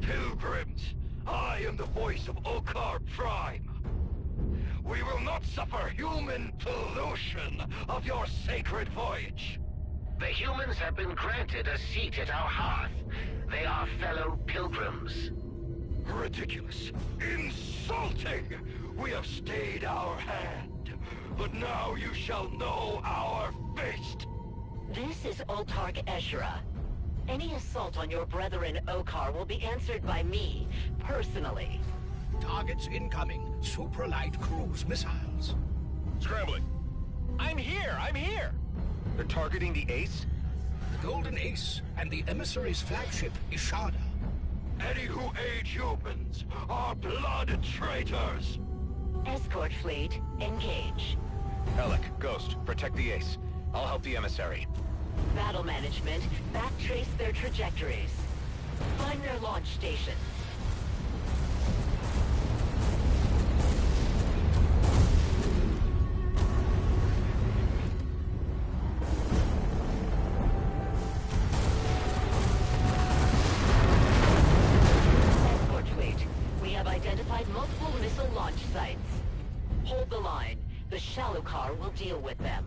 Pilgrims, I am the voice of Okar Prime. We will not suffer human pollution of your sacred voyage. The humans have been granted a seat at our hearth. They are fellow pilgrims. Ridiculous. Insulting! We have stayed our hand, but now you shall know our fate. This is Ultarch Eshra. Any assault on your brethren Okar will be answered by me, personally. Targets incoming. Supralight cruise missiles. Scrambling. I'm here! They're targeting the Ace? The Golden Ace and the emissary's flagship, Ishada. Any who aid humans are blood traitors! Escort fleet, engage. Alec, Ghost, protect the Ace. I'll help the emissary. Battle management, backtrace their trajectories. Find their launch station. Escort fleet, we have identified multiple missile launch sites. Hold the line. The shallow car will deal with them.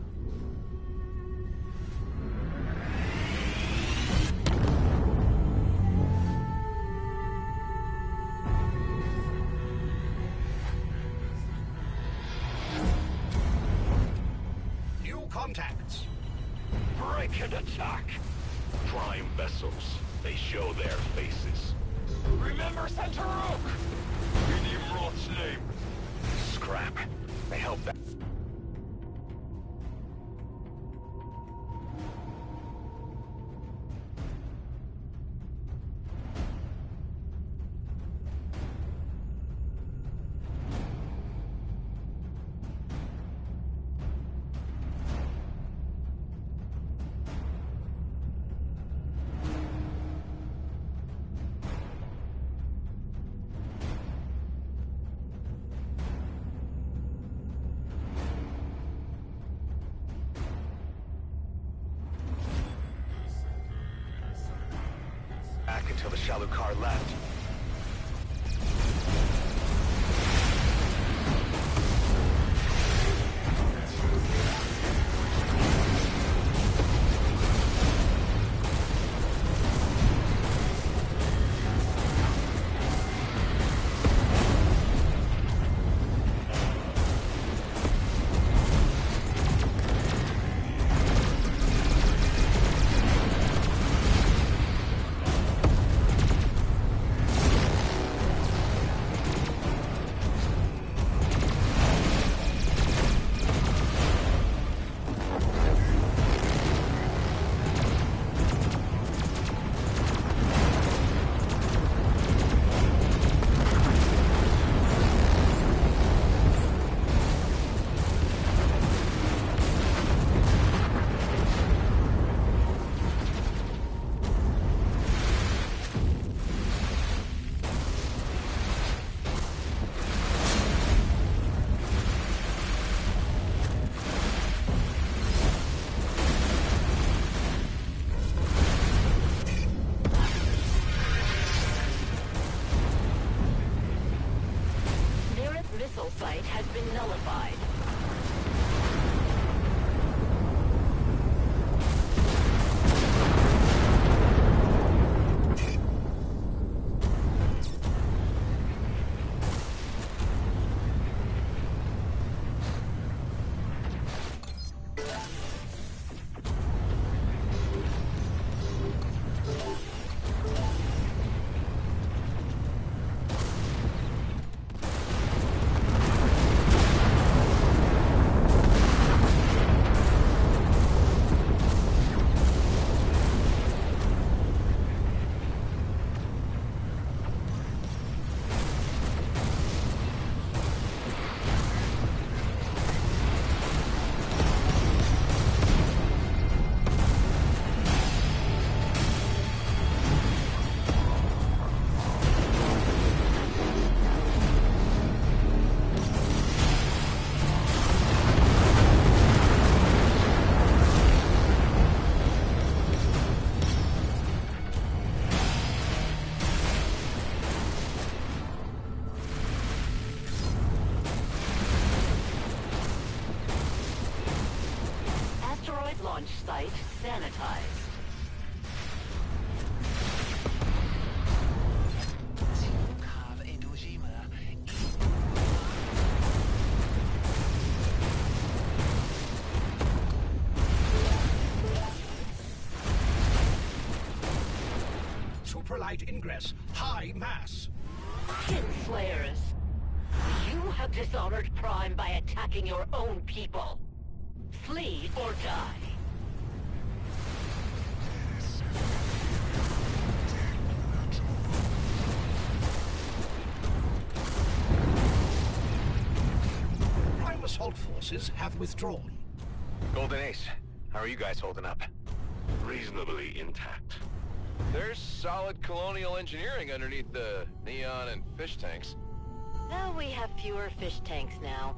Contacts. Break and attack! Prime vessels. They show their faces. Remember Center Oak! In Imrod's name! Scrap. They help that. Back until the shallow car left. Site has been nullified. sanitized. Superlight ingress. High mass. Kinslayers! You have dishonored Prime by attacking your own people. Flee or die. Prime assault forces have withdrawn. Golden Ace, how are you guys holding up? Reasonably intact. There's solid colonial engineering underneath the neon and fish tanks. Well, we have fewer fish tanks now.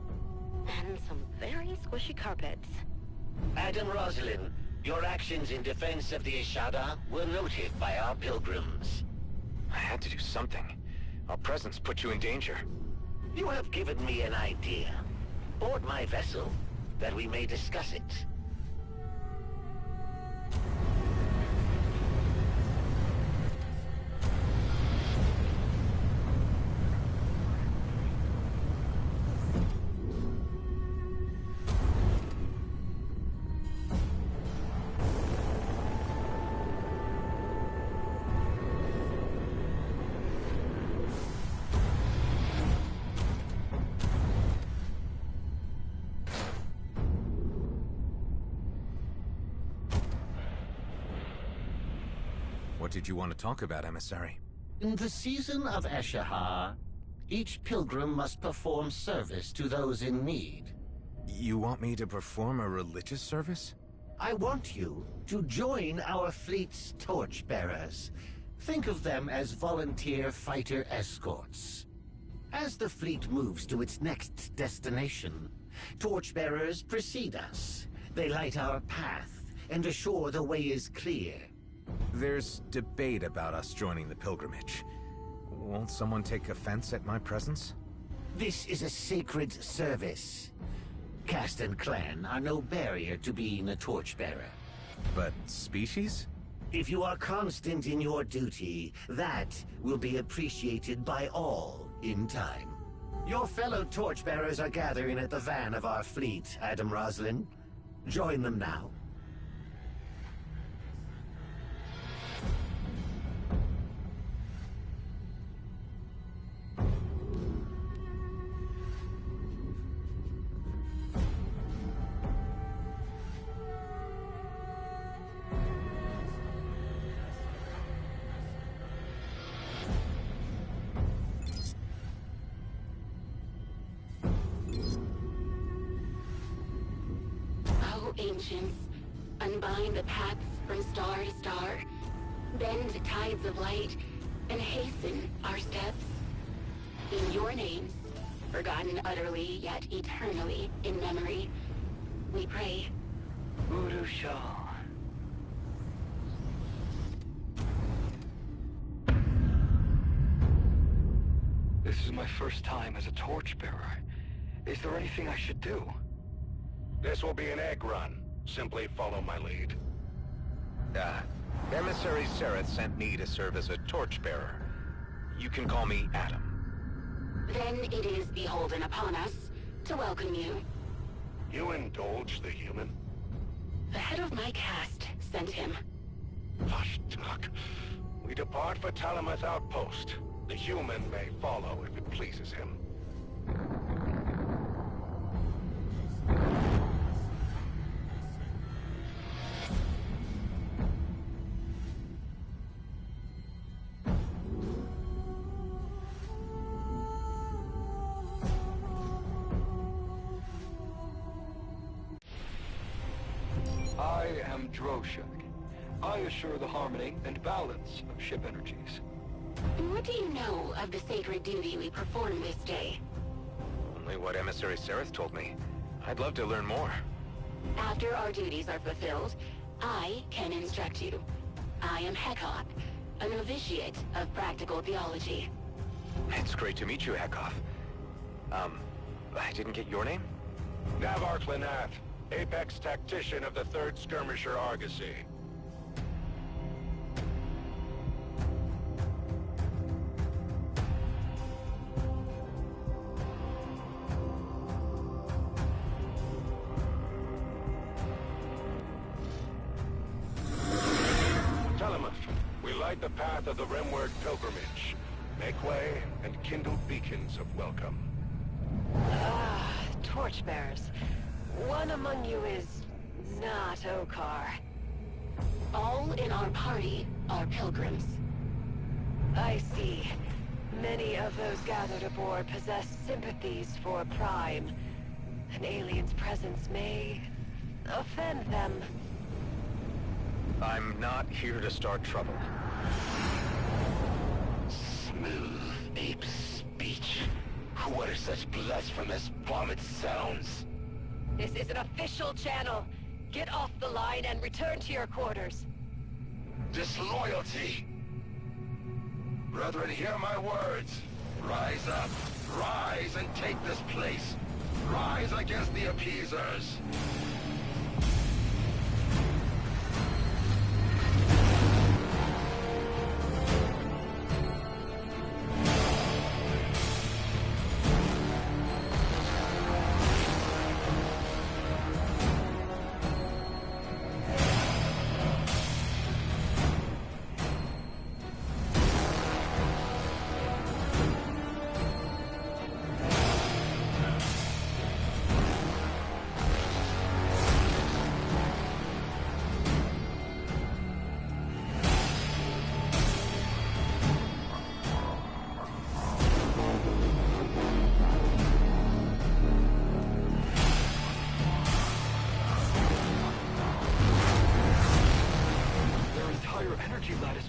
And some very squishy carpets. Adam Roslin, your actions in defense of the Ishada were noted by our pilgrims. I had to do something. Our presence put you in danger. You have given me an idea. Board my vessel, that we may discuss it. What did you want to talk about, Emissary? In the season of Eshahar, each pilgrim must perform service to those in need. You want me to perform a religious service? I want you to join our fleet's torchbearers. Think of them as volunteer fighter escorts. As the fleet moves to its next destination, torchbearers precede us. They light our path and assure the way is clear. There's debate about us joining the pilgrimage. Won't someone take offense at my presence? This is a sacred service. Caste and clan are no barrier to being a torchbearer. But species? If you are constant in your duty, that will be appreciated by all in time. Your fellow torchbearers are gathering at the van of our fleet, Adam Roslin. Join them now. Ancients, unbind the paths from star to star, bend the tides of light, and hasten our steps. In your names, forgotten utterly yet eternally in memory, we pray. Uru Shah. This is my first time as a torchbearer. Is there anything I should do? This will be an egg run. Simply follow my lead. Emissary Sereth sent me to serve as a torchbearer. You can call me Adam. Then it is beholden upon us to welcome you. You indulge the human? The head of my caste sent him. Hush-tuck. We depart for Talamuth Outpost. The human may follow if it pleases him. I am Droshak. I assure the harmony and balance of ship energies. What do you know of the sacred duty we perform this day? Only what Emissary Sereth told me. I'd love to learn more. After our duties are fulfilled, I can instruct you. I am Hekop, a novitiate of practical theology. It's great to meet you, Hekov. I didn't get your name? Navark Lanath. Apex Tactician of the 3rd Skirmisher Argosy. We light the path of the Rimward pilgrimage. Make way and kindle beacons of welcome. Ah, torchbearers. One among you is not Okar. All in our party are pilgrims. I see. Many of those gathered aboard possess sympathies for Prime. An alien's presence may offend them. I'm not here to start trouble. Smooth ape speech. What are such blasphemous vomit sounds? This is an official channel. Get off the line and return to your quarters. Disloyalty! Brethren, hear my words. Rise up. Rise and take this place. Rise against the appeasers.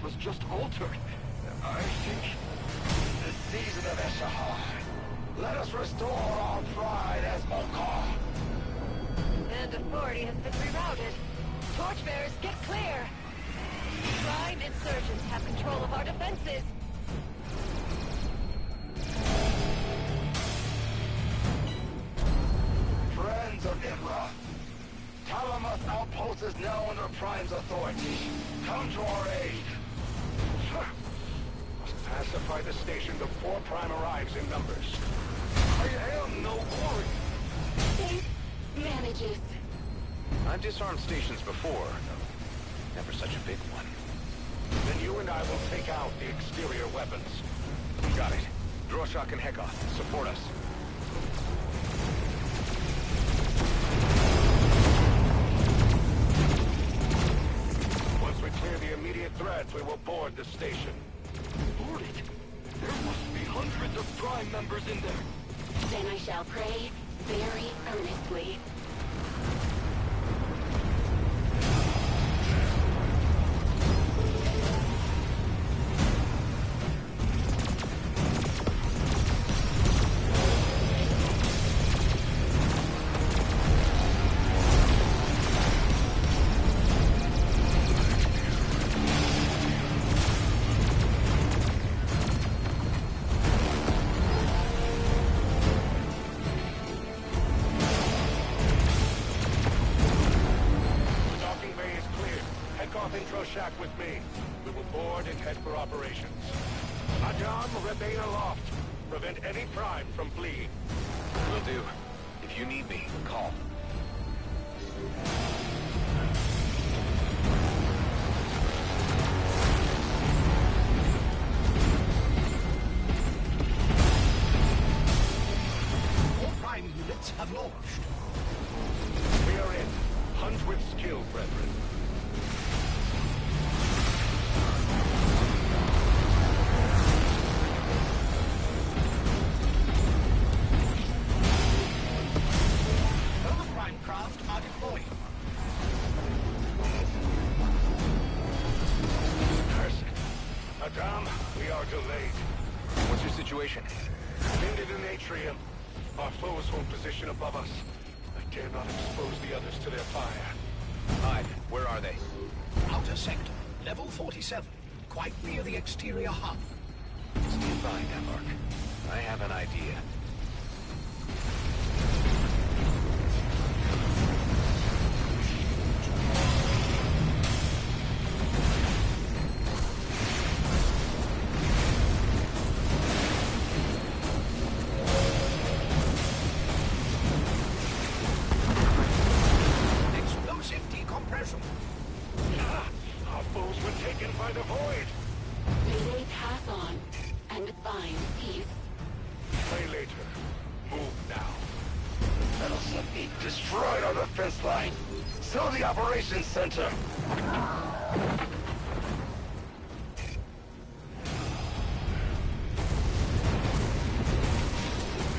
Was just altered. I think the season of Eshahar. Let us restore our pride as Okar. And authority has been rerouted. Torchbearers, get clear! Prime insurgents have control of our defenses. Friends of Imra, Talamuth Outpost is now under Prime's authority. Come to our aid. Must pacify the station before Prime arrives in numbers. I am no warrior. Think manages. I've disarmed stations before. Never such a big one. Then you and I will take out the exterior weapons. Got it. Droshok and Heckoth, support us. Once we clear the immediate threats, we will board the station. Board it? There must be hundreds of Prime members in there. Then I shall pray very earnestly. Shack with me. We will board and head for operations. Adam, remain aloft. Prevent any Prime from fleeing. Will do. If you need me, call. All Prime units have launched. We are in. Hunt with skill, brethren. Adam, we are delayed. What's your situation? Pinned in an atrium. Our foes hold position above us. I dare not expose the others to their fire. Hive, where are they? Outer sector, level 47, quite near the exterior hub. Stand by, Network. I have an idea. right on the fence line. So the operations center.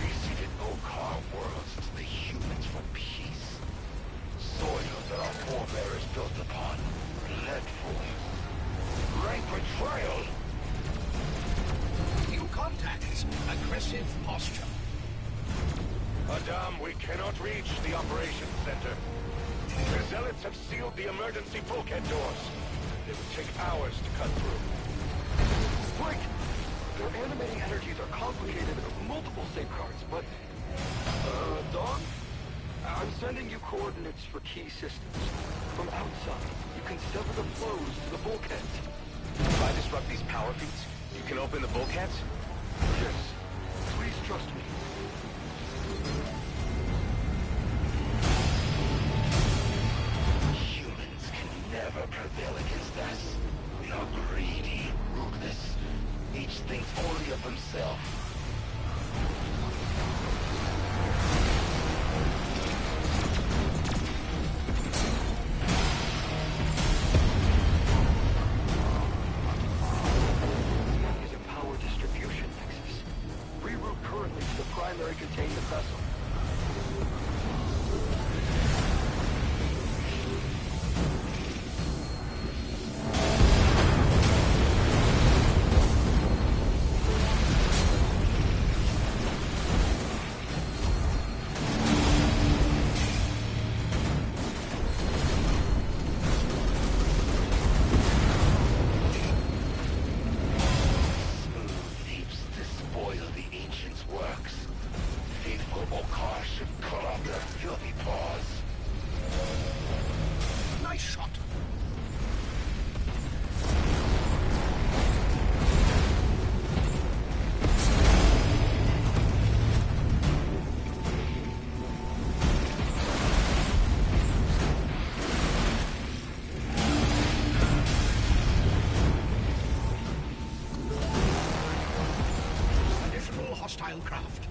Visited Okar worlds to the humans for peace. Soil that our forebears built upon. Bled for. Rank betrayal. New contacts. Aggressive posture. Adam, we cannot reach the operations center. The zealots have sealed the emergency bulkhead doors. It would take hours to cut through. Right. Their animating energies are complicated with multiple safeguards, but... Dawn? I'm sending you coordinates for key systems. From outside, you can sever the flows to the bulkheads. If I disrupt these power feeds, you can open the bulkheads? Yes. Please trust me. Humans can never prevail against us. We are greedy, ruthless. Each thinks only of himself. Is a power distribution nexus. Reroute currently to the primary containment vessel. Smooth heaps to spoil the ancients' works. Faithful Okar should cut off their filthy paws. Nice shot. Additional hostile craft.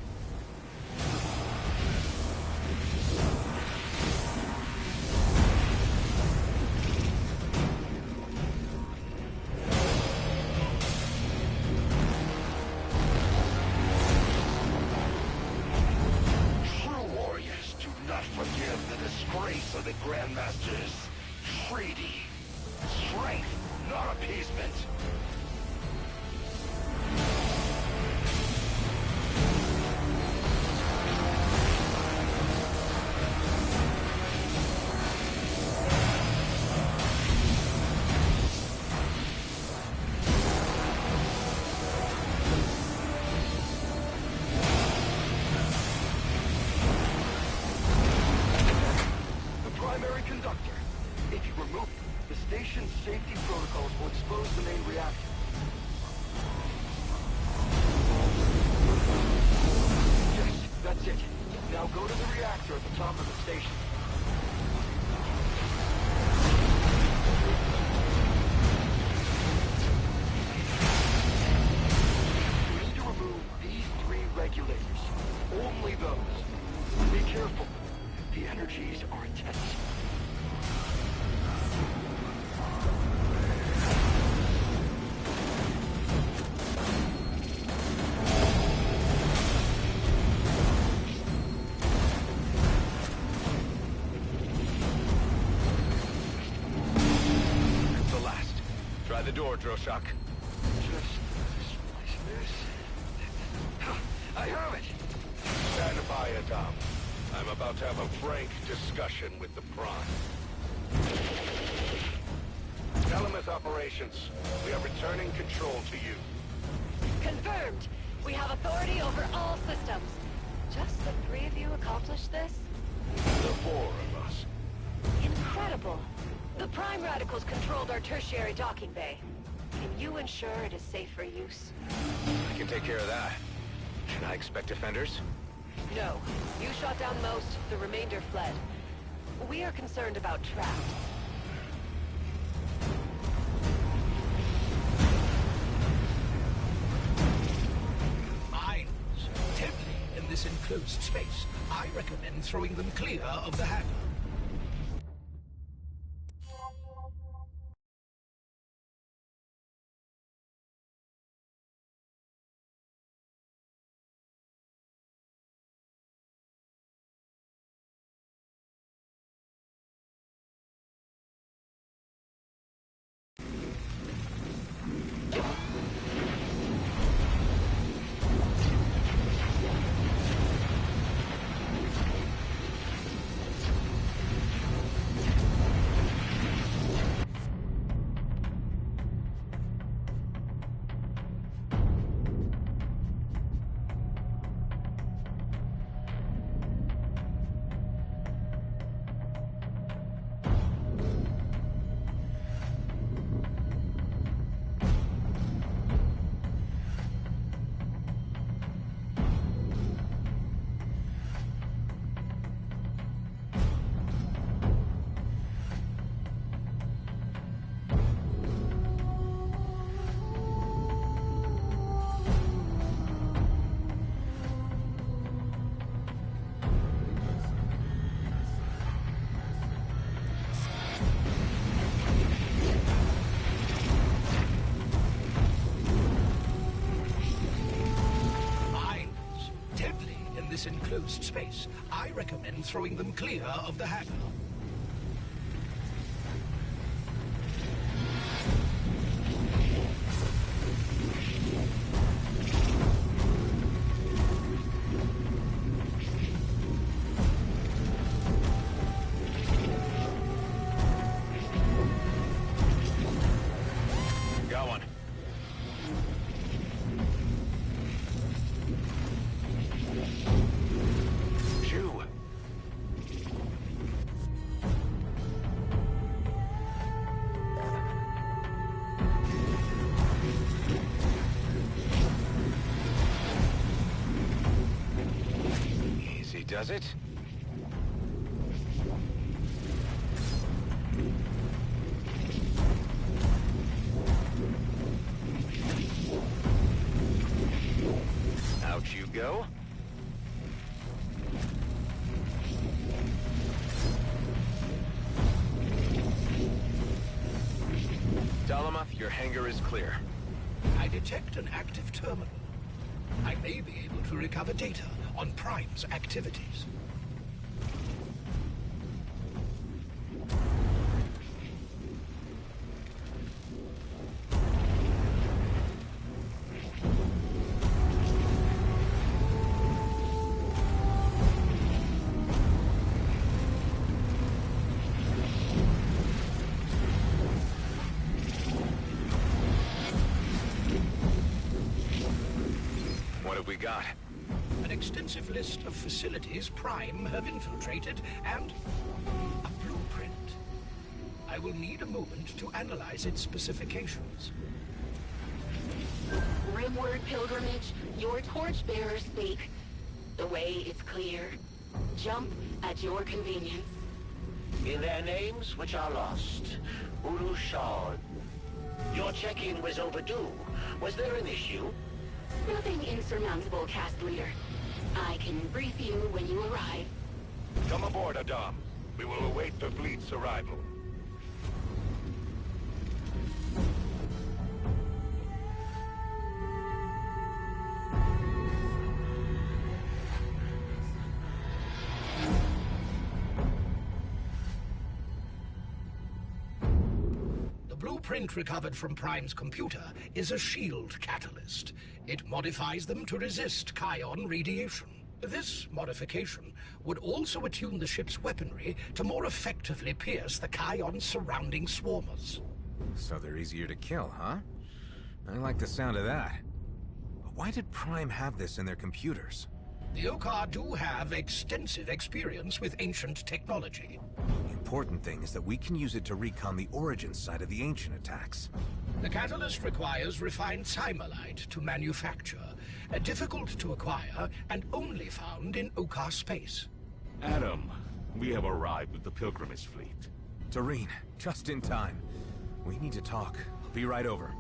True warriors do not forgive the disgrace of the Grandmasters. Treaty. Strength, not appeasement. The primary conductor. If you remove it, the station's safety protocols will expose the main reactor. Yes, that's it. Now go to the reactor at the top of the station. You need to remove these 3 regulators. Only those. Be careful. The energies are intense. The last. Try the door, Droshak. Just slice this. I have it! Stand by, Adam. I'm about to have a frank discussion with the Prime. Telemus operations. We are returning control to you. Confirmed. We have authority over all systems. Just the 3 of you accomplished this? The 4 of us. Incredible. The Prime Radicals controlled our tertiary docking bay. Can you ensure it is safe for use? I can take care of that. Should I expect defenders? No. You shot down most, the remainder fled. We are concerned about traps. Mines. Deadly in this this enclosed space, I recommend throwing them clear of the hangar. This enclosed space, I recommend throwing them clear of the hangar. Got one. Does it? Out you go. Dalamoth, your hangar is clear. I detect an active terminal. I may be able to recover data on Prime's activities. What have we got? An extensive list of facilities Prime have infiltrated, and a blueprint. I will need a moment to analyze its specifications. Rimward Pilgrimage, your torchbearers speak. The way is clear. Jump at your convenience. In their names, which are lost. Ulu Shaw. Your check-in was overdue. Was there an issue? Nothing insurmountable, cast leader. I can brief you when you arrive. Come aboard, Adam. We will await the fleet's arrival. The blueprint recovered from Prime's computer is a shield catalyst. It modifies them to resist Kion radiation. This modification would also attune the ship's weaponry to more effectively pierce the Kion's surrounding swarmers. So they're easier to kill, huh? I like the sound of that. But why did Prime have this in their computers? The Okar do have extensive experience with ancient technology. The important thing is that we can use it to recon the origin site of the ancient attacks. The catalyst requires refined cymalite to manufacture, difficult to acquire and only found in Okar space. Adam, we have arrived with the pilgrimage fleet. Doreen, just in time. We need to talk. I'll be right over.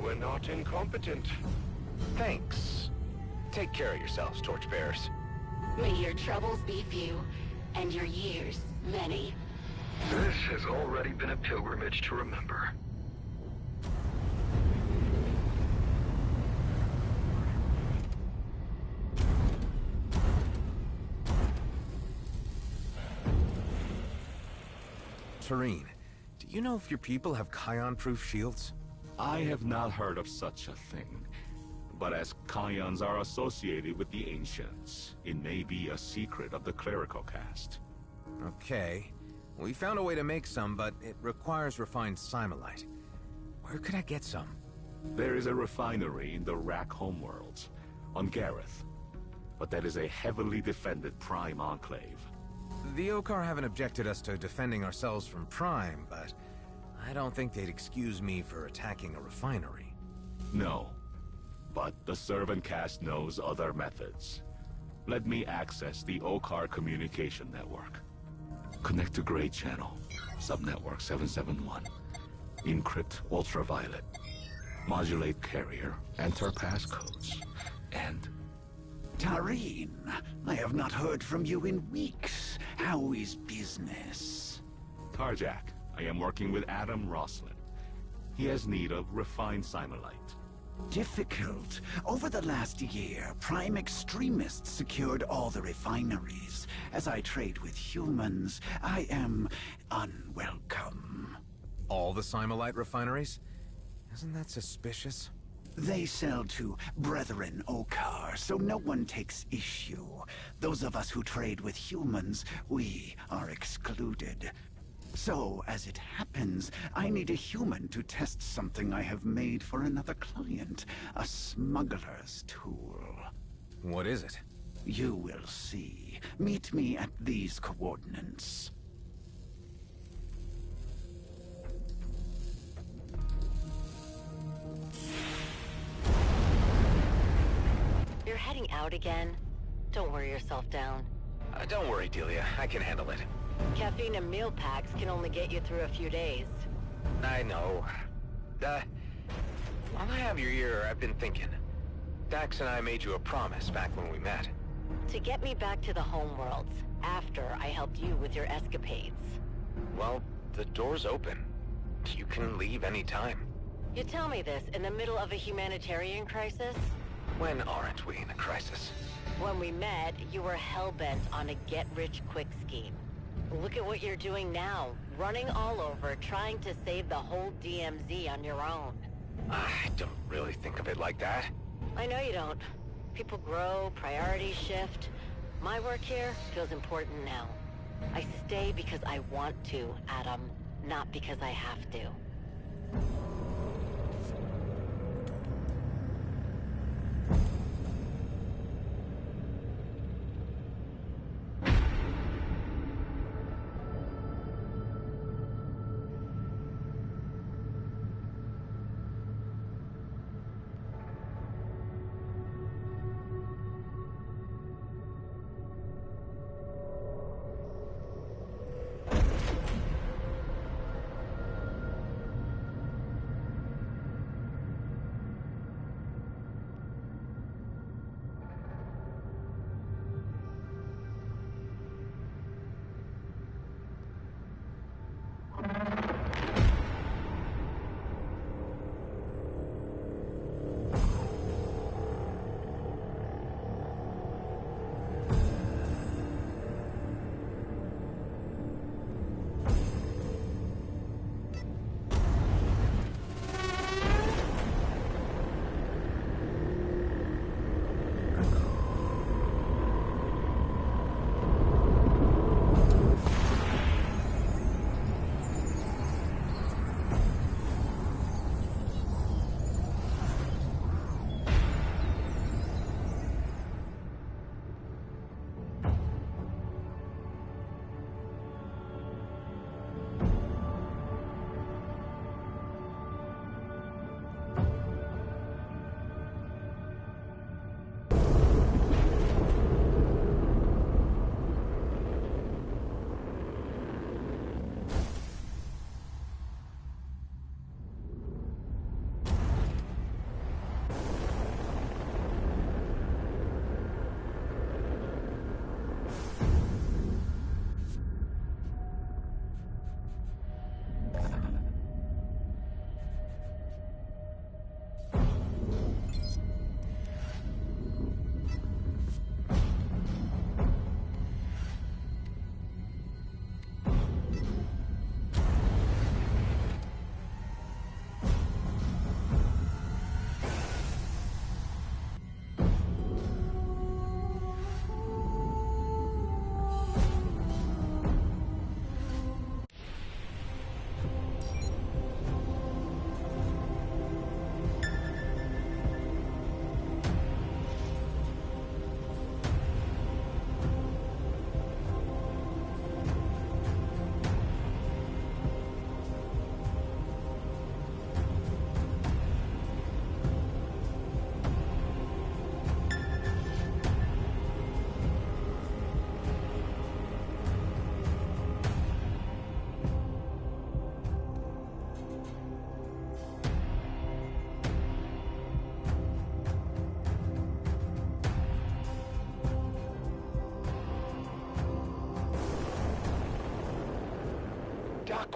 were not incompetent. Thanks. Take care of yourselves, torchbearers. May your troubles be few, and your years many. This has already been a pilgrimage to remember. Tareen, do you know if your people have Kion-proof shields? I have not heard of such a thing. But as Kions are associated with the Ancients, it may be a secret of the clerical caste. Okay. We found a way to make some, but it requires refined Simolite. Where could I get some? There is a refinery in the Rack homeworlds, on Gareth. But that is a heavily defended Prime enclave. The Okar haven't objected us to defending ourselves from Prime, but I don't think they'd excuse me for attacking a refinery. No. But the servant caste knows other methods. Let me access the Okar communication network. Connect to Gray Channel, subnetwork 771. Encrypt ultraviolet. Modulate carrier, enter passcodes, and... Tareen, I have not heard from you in weeks. How is business? Tarjak, I am working with Adam Roslin. He has need of refined Simolite. Difficult. Over the last year, Prime extremists secured all the refineries. As I trade with humans, I am unwelcome. All the Simolite refineries? Isn't that suspicious? They sell to Brethren Okar, so no one takes issue. Those of us who trade with humans, we are excluded. So, as it happens, I need a human to test something I have made for another client. A smuggler's tool. What is it? You will see. Meet me at these coordinates. You're heading out again? Don't worry yourself down. Don't worry, Delia. I can handle it. Caffeine and meal packs can only get you through a few days. I know. While I have your ear, I've been thinking. Dax and I made you a promise back when we met. To get me back to the homeworlds, after I helped you with your escapades. Well, the door's open. You can leave any time. You tell me this in the middle of a humanitarian crisis? When aren't we in a crisis? When we met, you were hell-bent on a get-rich-quick scheme. Look at what you're doing now, running all over, trying to save the whole DMZ on your own. I don't really think of it like that. I know you don't. People grow, priorities shift. My work here feels important now. I stay because I want to, Adam, not because I have to.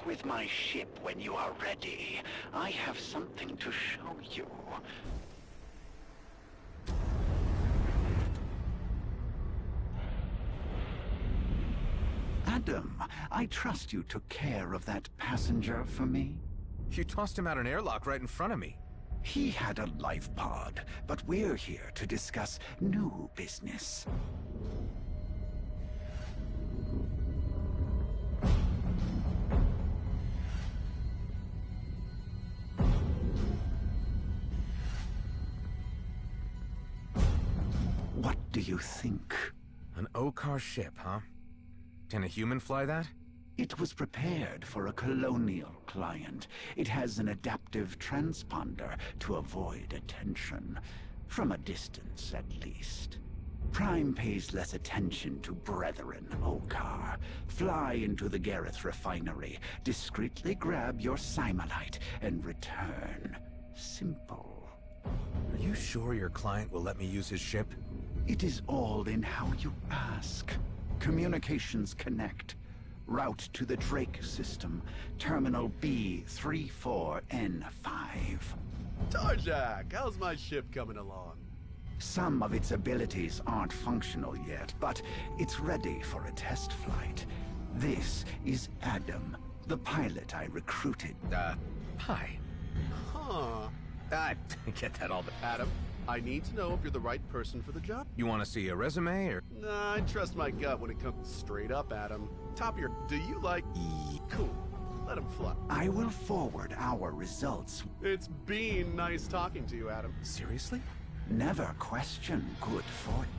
with my ship when you are ready. I have something to show you. Adam, I trust you took care of that passenger for me? You tossed him out an airlock right in front of me. He had a life pod, but we're here to discuss new business. What do you think? An Okar ship, huh? Can a human fly that? It was prepared for a colonial client. It has an adaptive transponder to avoid attention. From a distance, at least. Prime pays less attention to brethren, Okar. Fly into the Gareth refinery, discreetly grab your Simolite, and return. Simple. Are you sure your client will let me use his ship? It is all in how you ask. Communications connect. Route to the Drake system. Terminal B34N5. Tarjak, how's my ship coming along? Some of its abilities aren't functional yet, but it's ready for a test flight. This is Adam, the pilot I recruited. Hi. Huh. I get that all the... Adam, I need to know if you're the right person for the job. You want to see a resume, or...? Nah, I trust my gut when it comes straight up, Adam. Top of your... Do you like... Cool. Let him fly. I will forward our results. It's been nice talking to you, Adam. Seriously? Never question good fortune.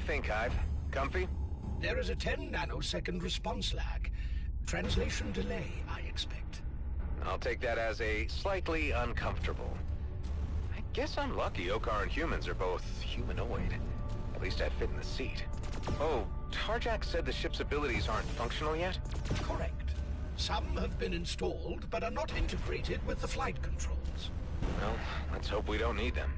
think, Hive? Comfy? There is a 10 nanosecond response lag. Translation delay, I expect. I'll take that as a slightly uncomfortable. I guess I'm lucky Okar and humans are both humanoid. At least I fit in the seat. Oh, Tarjak said the ship's abilities aren't functional yet? Correct. Some have been installed, but are not integrated with the flight controls. Well, let's hope we don't need them.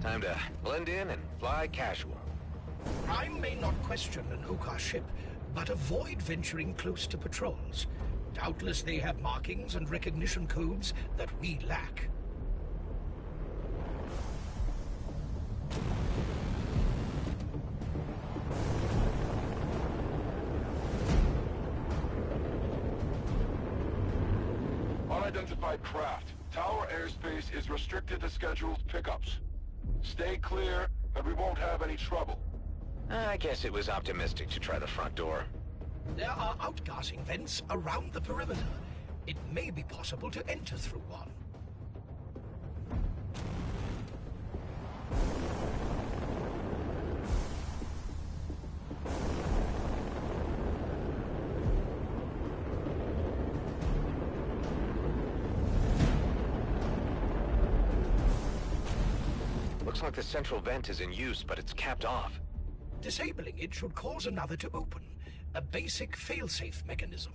Time to blend in and fly casual. Prime may not question an Okar ship, but avoid venturing close to patrols. Doubtless they have markings and recognition codes that we lack. Unidentified craft. Tower airspace is restricted to scheduled pickups. Stay clear, and we won't have any trouble. I guess it was optimistic to try the front door. There are outgassing vents around the perimeter. It may be possible to enter through one. Looks like the central vent is in use, but it's capped off. Disabling it should cause another to open. A basic failsafe mechanism.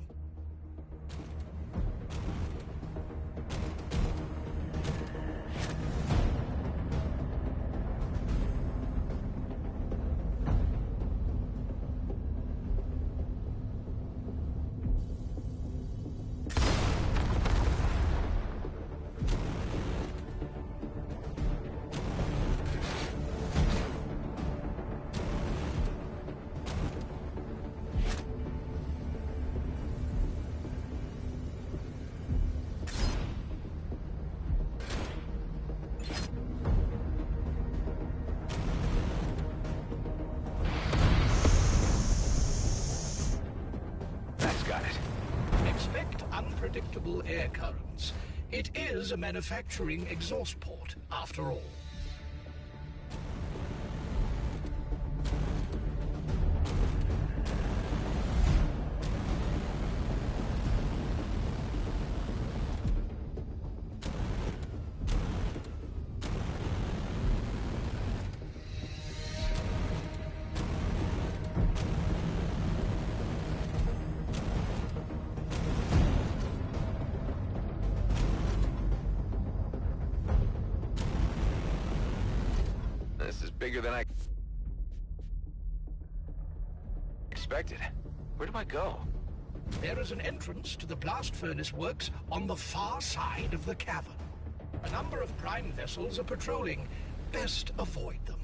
Expect unpredictable air currents. It is a manufacturing exhaust port, after all. This is bigger than I expected. Where do I go? There is an entrance to the blast furnace works on the far side of the cavern. A number of Prime vessels are patrolling. Best avoid them.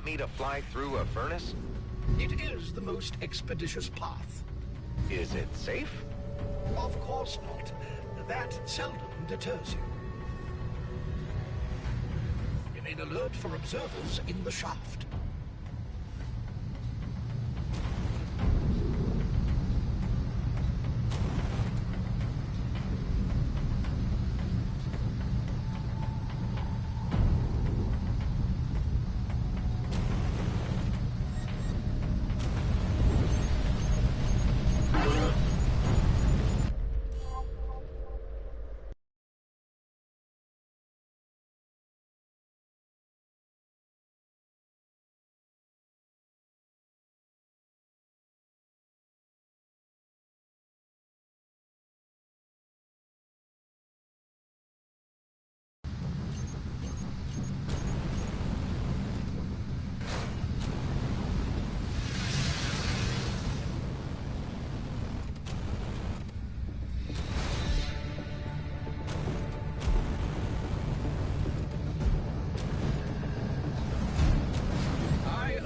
want me to fly through a furnace? It is the most expeditious path. Is it safe? Of course not. That seldom deters you. Remain alert for observers in the shaft.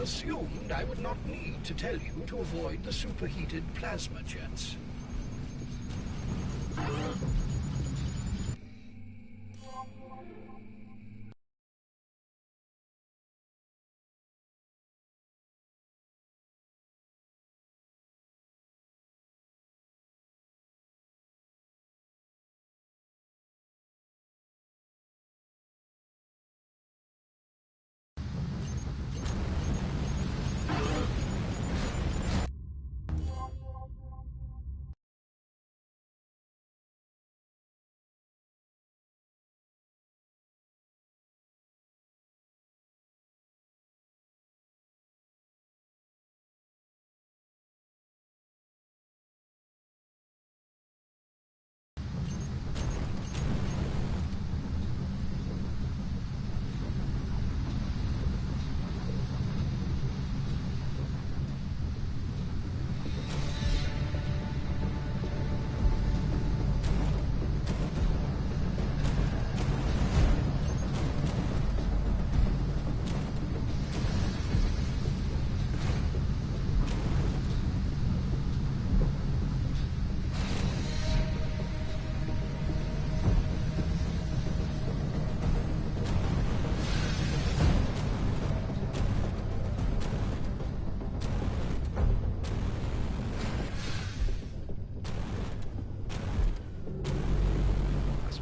Assumed I would not need to tell you to avoid the superheated plasma jets.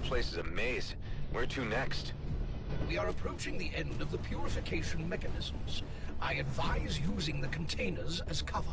Place is a maze. Where to next? We are approaching the end of the purification mechanisms. I advise using the containers as cover.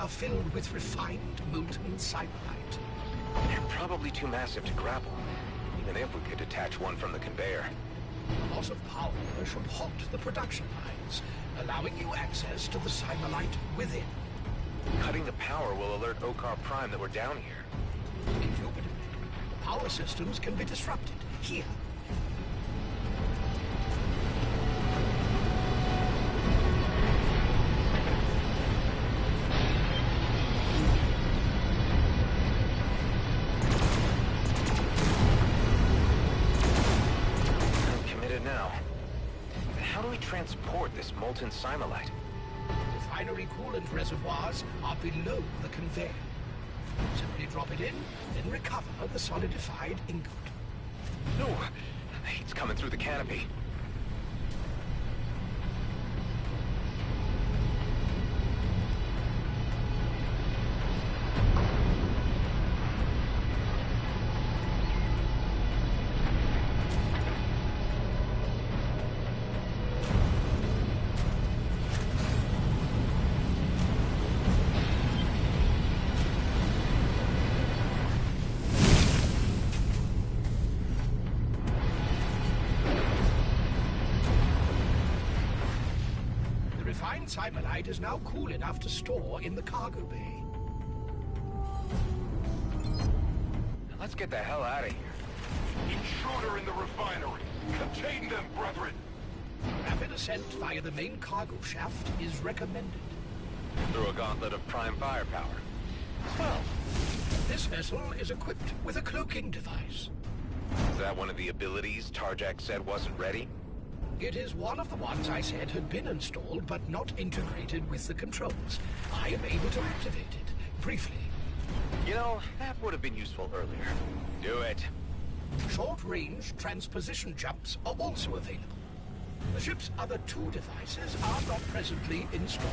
Are filled with refined molten cybernite. They're probably too massive to grapple, even if we could detach one from the conveyor. The loss of power should halt the production lines, allowing you access to the cybernite within. Cutting the power will alert Okar Prime that we're down here. Indubitably, the power systems can be disrupted here. Transport this molten cymolite. Refinery coolant reservoirs are below the conveyor. Simply drop it in, then recover the solidified ingot. No, heat's coming through the canopy. Cybernite is now cool enough to store in the cargo bay. Let's get the hell out of here. Intruder in the refinery! Contain them, brethren! Rapid ascent via the main cargo shaft is recommended. Through a gauntlet of prime firepower. Well, this vessel is equipped with a cloaking device. Is that one of the abilities Tarjak said wasn't ready? It is one of the ones I said had been installed but not integrated with the controls. I am able to activate it, briefly. You know, that would have been useful earlier. Do it. Short-range transposition jumps are also available. The ship's other two devices are not presently installed.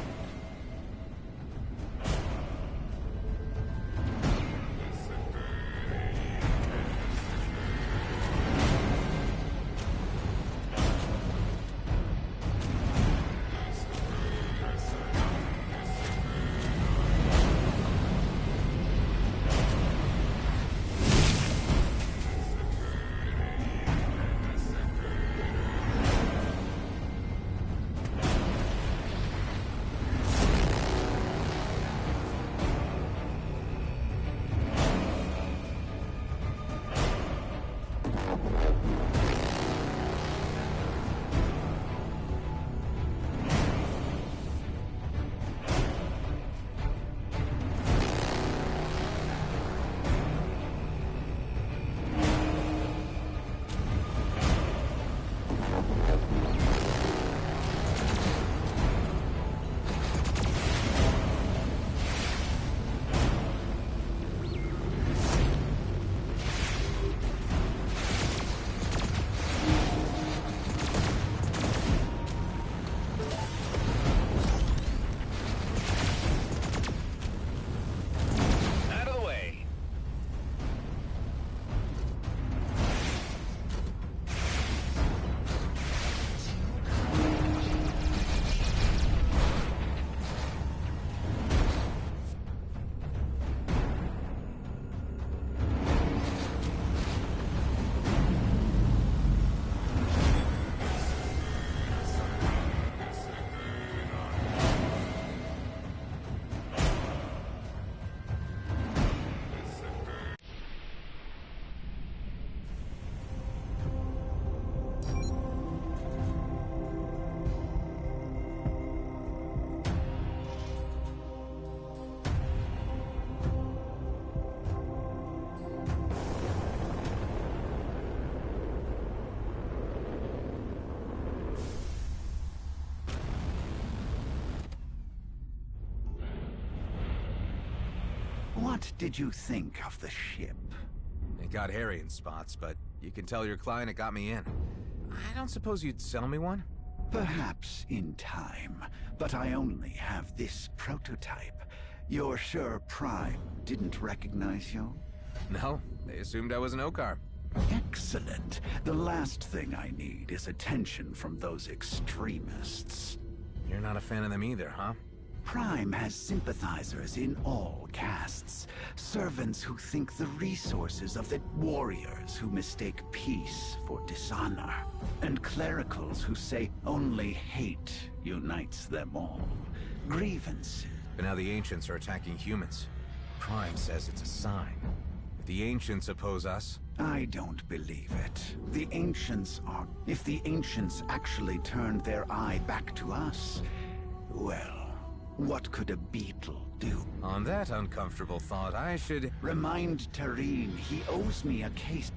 What did you think of the ship? It got hairy in spots, but you can tell your client it got me in. I don't suppose you'd sell me one? Perhaps in time, but I only have this prototype. You're sure Prime didn't recognize you? No, they assumed I was an Okar. Excellent. The last thing I need is attention from those extremists. You're not a fan of them either, huh? Prime has sympathizers in all castes. Servants who think the resources of the warriors who mistake peace for dishonor. And clericals who say only hate unites them all. Grievances. But now the Ancients are attacking humans. Prime says it's a sign. If the Ancients oppose us... I don't believe it. The Ancients are... If the Ancients actually turned their eye back to us, well... what could a beetle do? On that uncomfortable thought, I should... Remind Tareen he owes me a case...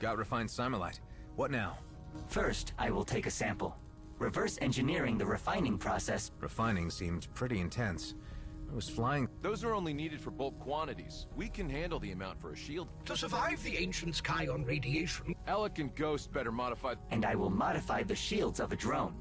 got refined Simulite. What now? First, I will take a sample. Reverse engineering the refining process. Refining seemed pretty intense. I was flying... Those are only needed for bulk quantities. We can handle the amount for a shield. To survive the Ancients' Kion radiation... Alec and Ghost better modify... And I will modify the shields of a drone.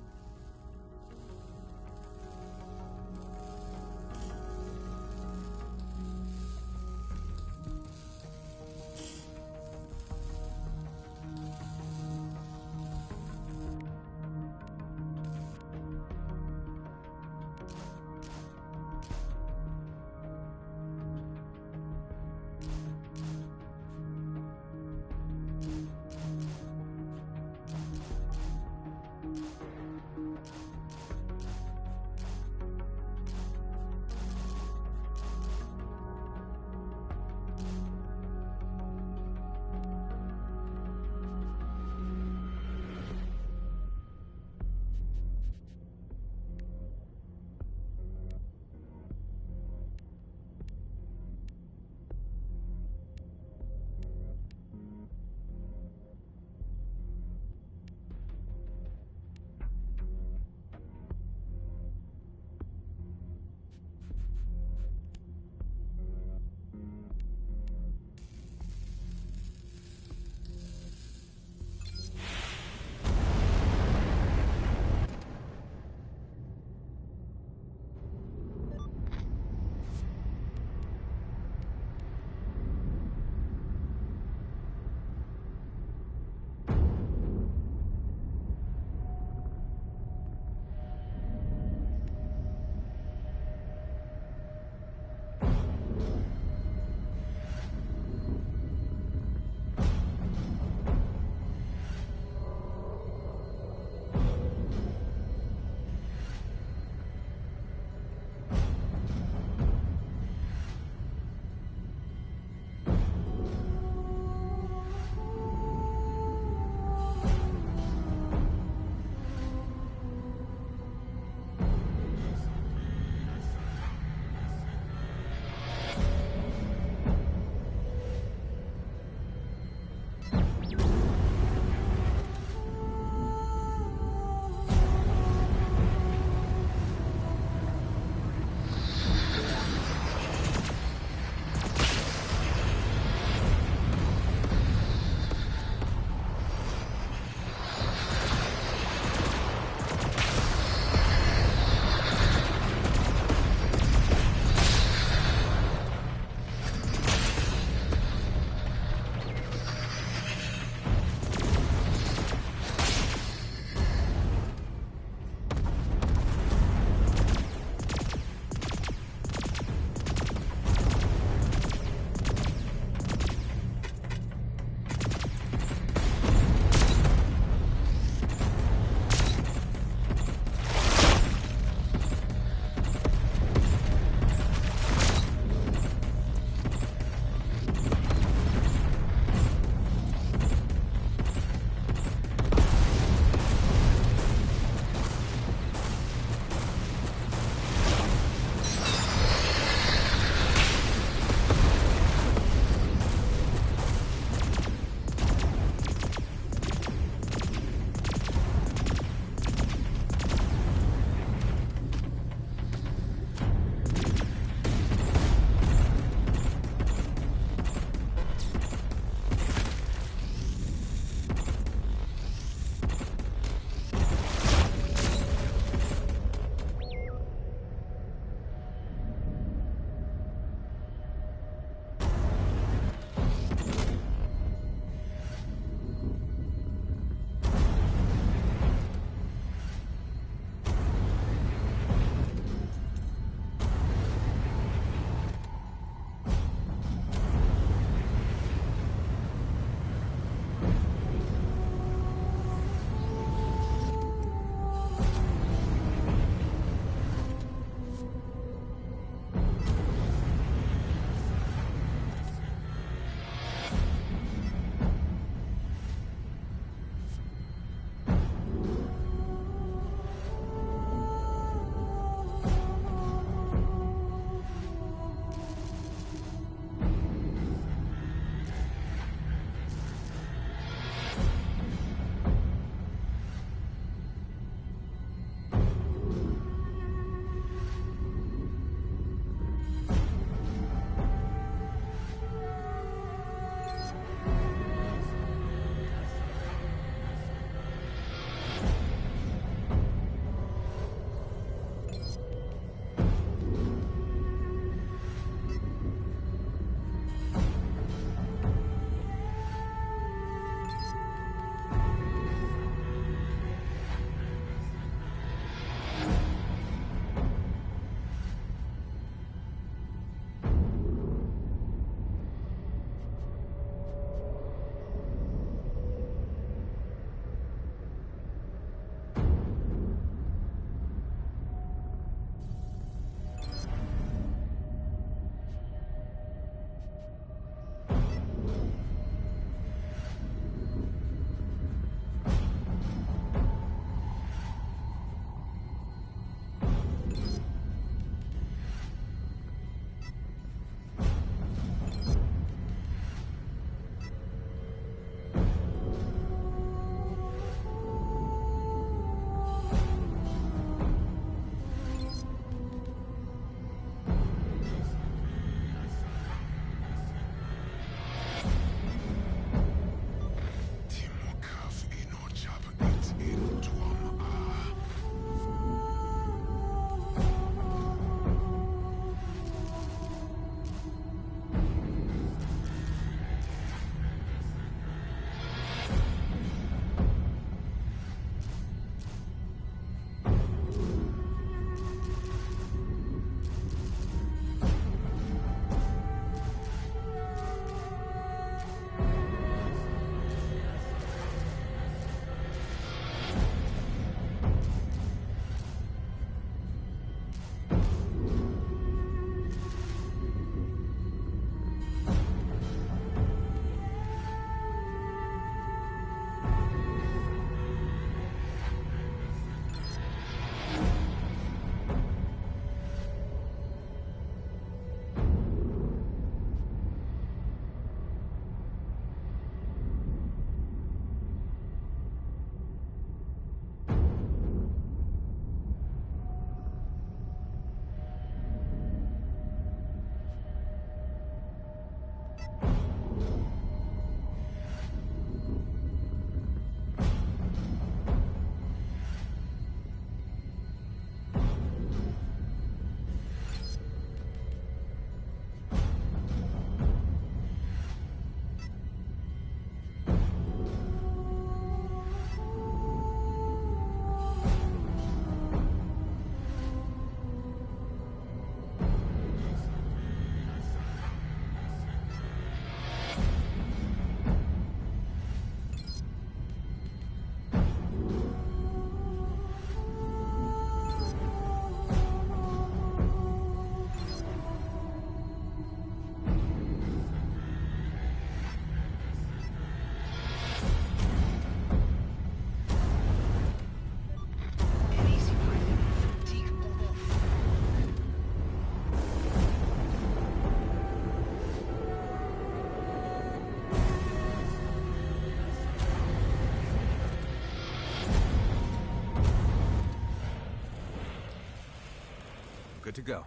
Good to go.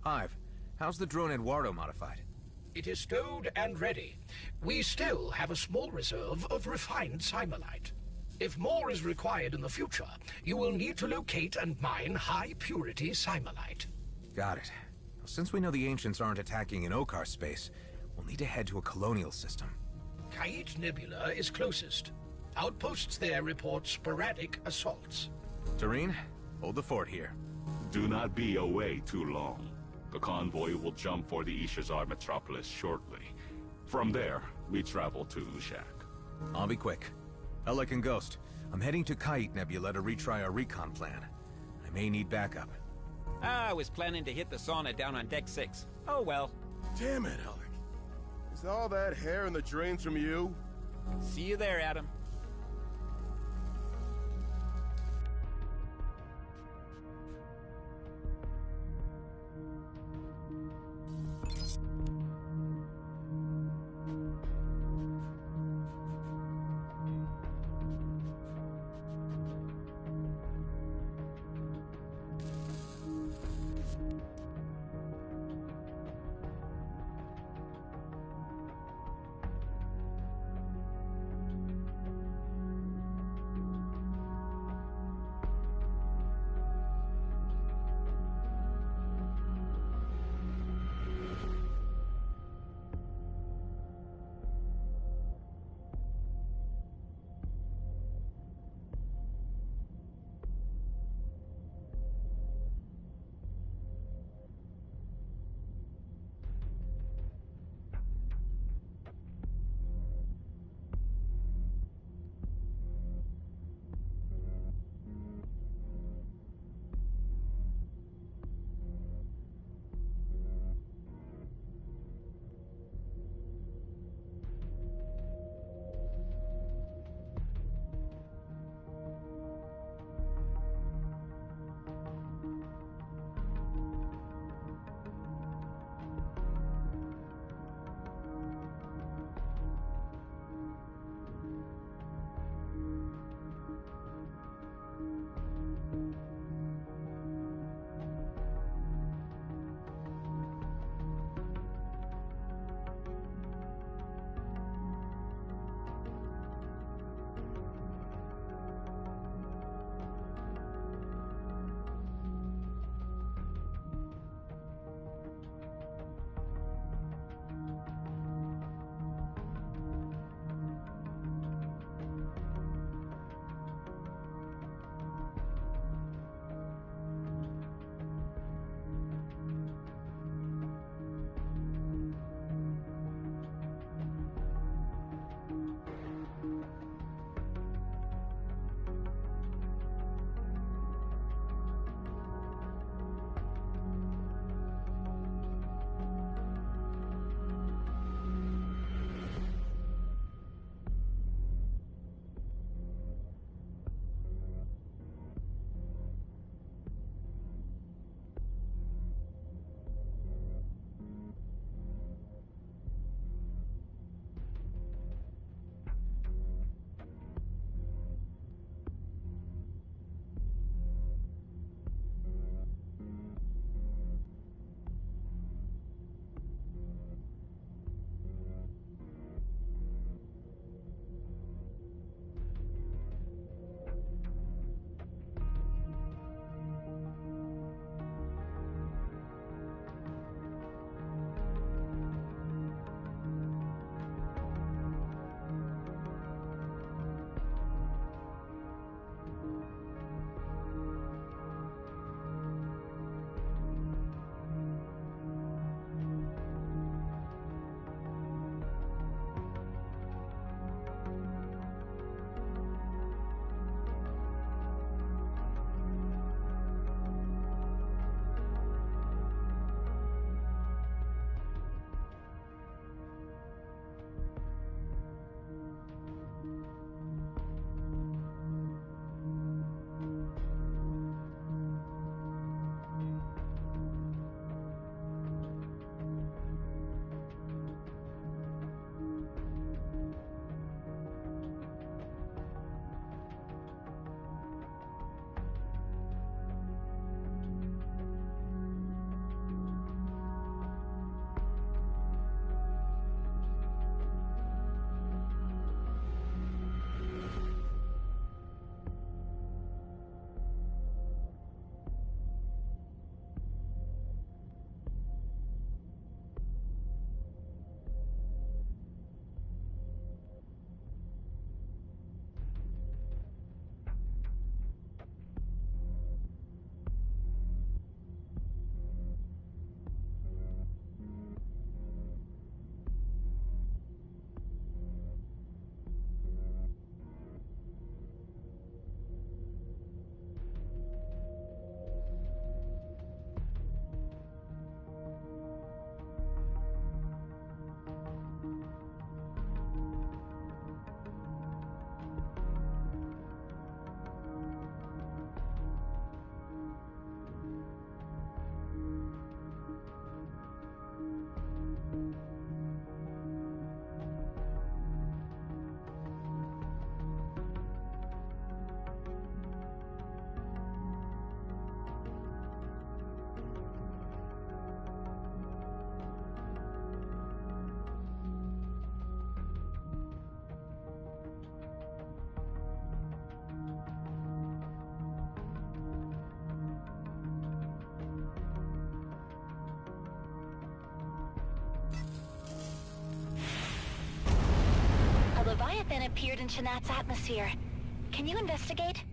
Hive, how's the drone Eduardo modified? It is stowed and ready. We still have a small reserve of refined Simolite. If more is required in the future, you will need to locate and mine high-purity Simolite. Got it. Well, since we know the Ancients aren't attacking in Okar space, we'll need to head to a colonial system. Kait Nebula is closest. Outposts there report sporadic assaults. Tareen, hold the fort here. Do not be away too long. The convoy will jump for the Ishazar metropolis shortly. From there, we travel to Ushak. I'll be quick. Alec and Ghost, I'm heading to Kait Nebula to retry our recon plan. I may need backup. I was planning to hit the sauna down on Deck 6. Oh well. Damn it, Alec. Is all that hair in the drains from you? See you there, Adam. appeared in Shanat's atmosphere. Can you investigate?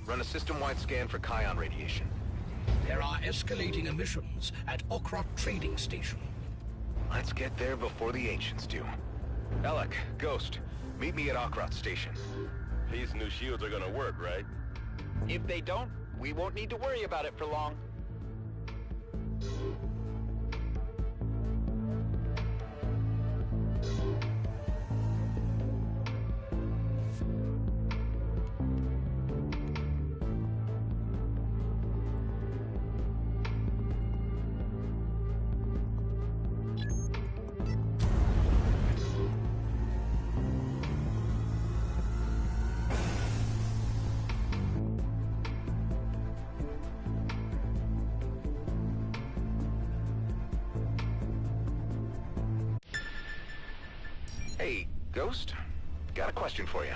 Run a system-wide scan for Kion radiation. There are escalating emissions at Okrot Trading Station. Let's get there before the Ancients do. Alec, Ghost, meet me at Okrot Station. These new shields are gonna work, right? If they don't, we won't need to worry about it for long. Hey, Ghost? Got a question for you.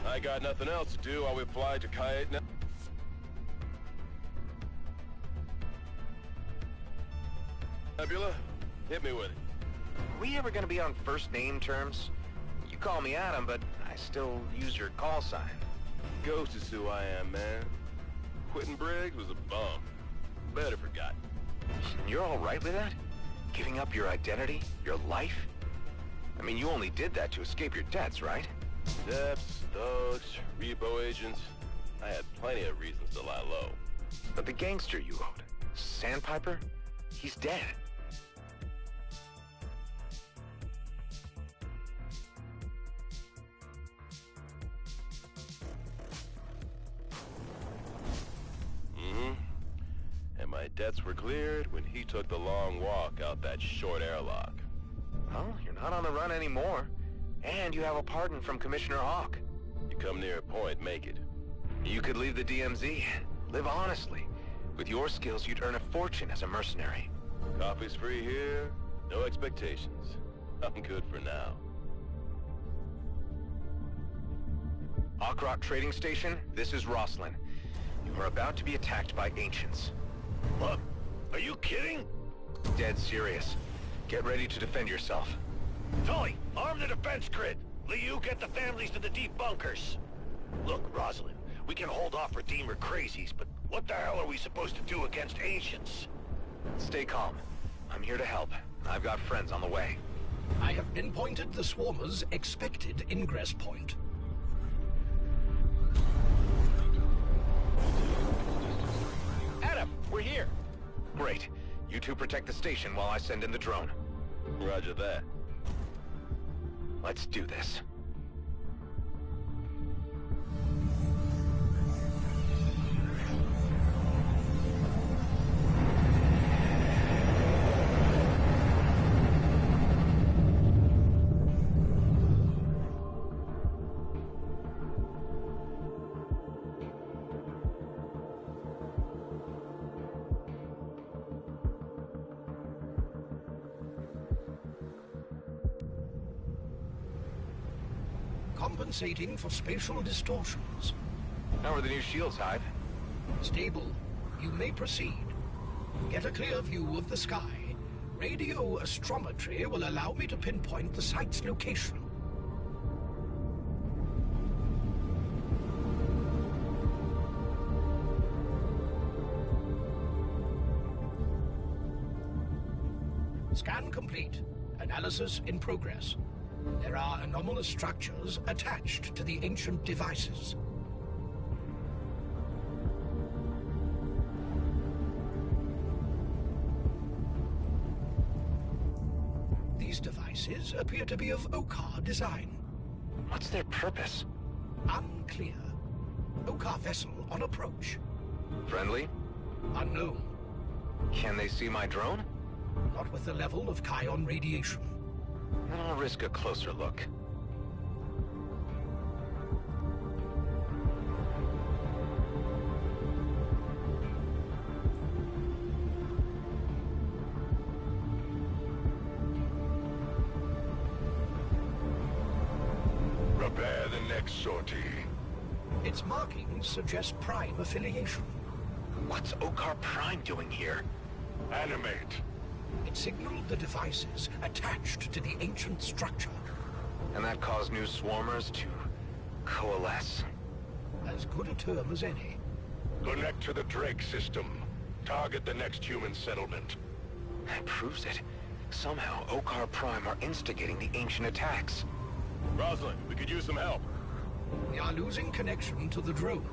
I got nothing else to do while we fly to Kayet now. Nebula, hit me with it. Are we ever gonna be on first name terms? You call me Adam, but I still use your call sign. Ghost is who I am, man. Quitting Briggs was a bum. Better forgotten. You're all right with that? Giving up your identity? Your life? I mean, you only did that to escape your debts, right? Debts, thugs, repo agents. I had plenty of reasons to lie low. But the gangster you owed, Sandpiper? He's dead. And my debts were cleared when he took the long walk out that short airlock. Well, you're not on the run anymore. And you have a pardon from Commissioner Hawk. You come near a point, make it. You could leave the DMZ. Live honestly. With your skills, you'd earn a fortune as a mercenary. Coffee's free here, no expectations. I'm good for now. Okrot Trading Station, this is Roslin. You are about to be attacked by Ancients. What? Are you kidding? Dead serious. Get ready to defend yourself. Tully, arm the defense grid. Liu, get the families to the deep bunkers. Look, Rosalind, we can hold off Redeemer crazies, but what the hell are we supposed to do against Ancients? Stay calm. I'm here to help. I've got friends on the way. I have pinpointed the swarmer's expected ingress point. Adam, we're here. Great. You two protect the station while I send in the drone. Roger that. Let's do this. Compensating for spatial distortions. How are the new shields, Hive? Stable. You may proceed. Get a clear view of the sky. Radio astrometry will allow me to pinpoint the site's location. Scan complete. Analysis in progress. There are anomalous structures attached to the ancient devices. These devices appear to be of Okar design. What's their purpose? Unclear. Okar vessel on approach. Friendly? Unknown. Can they see my drone? Not with the level of Kion radiation. Then I'll risk a closer look. Prepare the next sortie. Its markings suggest Prime affiliation. What's Okar Prime doing here? Animate. It signaled the devices attached to the ancient structure. And that caused new swarmers to coalesce? As good a term as any. Connect to the Drake system. Target the next human settlement. That proves it. Somehow, Okar Prime are instigating the ancient attacks. Rosalind, we could use some help. We are losing connection to the drone.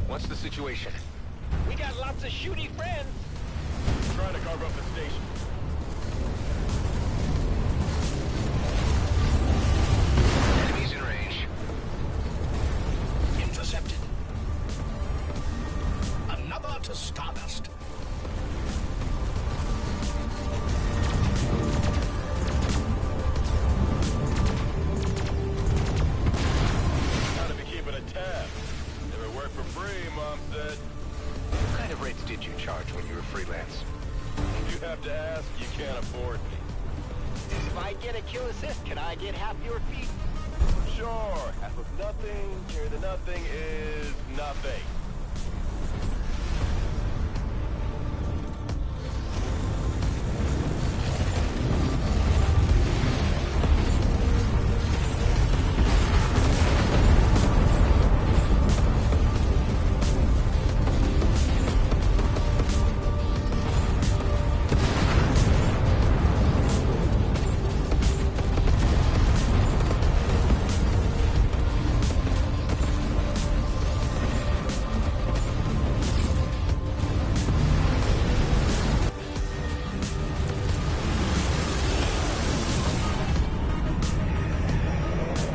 What's the situation? We got lots of shooty friends. Trying to carve up the station. Enemies in range. Intercepted. Another to Stardust. Gotta be keeping a tab. Never work for free, Mom said. What kind of rates did you charge when you were freelance? If you have to ask, you can't afford me. If I get a kill assist, can I get half your fee? Sure, half of nothing, carry the nothing is nothing.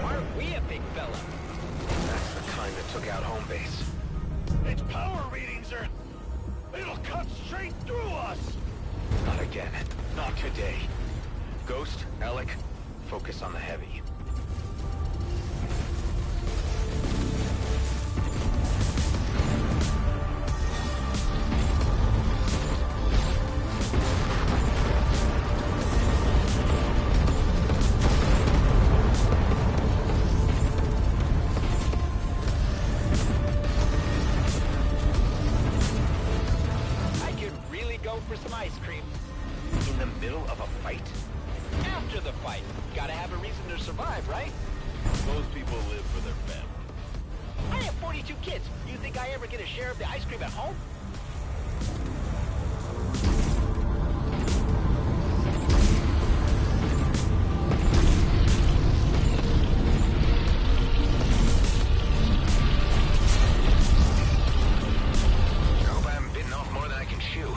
Aren't we a big fella? That's the kind that took out home base. Its power readings are... It'll cut straight through us! Not again. Not today. Ghost, Alec, focus on the heavy. I could really go for some ice cream. In the middle of a fight? After the fight. Gotta have a reason to survive, right? Most people live for their family. I have 42 kids. You think I ever get a share of the ice cream at home? I hope I haven't bitten off more than I can chew.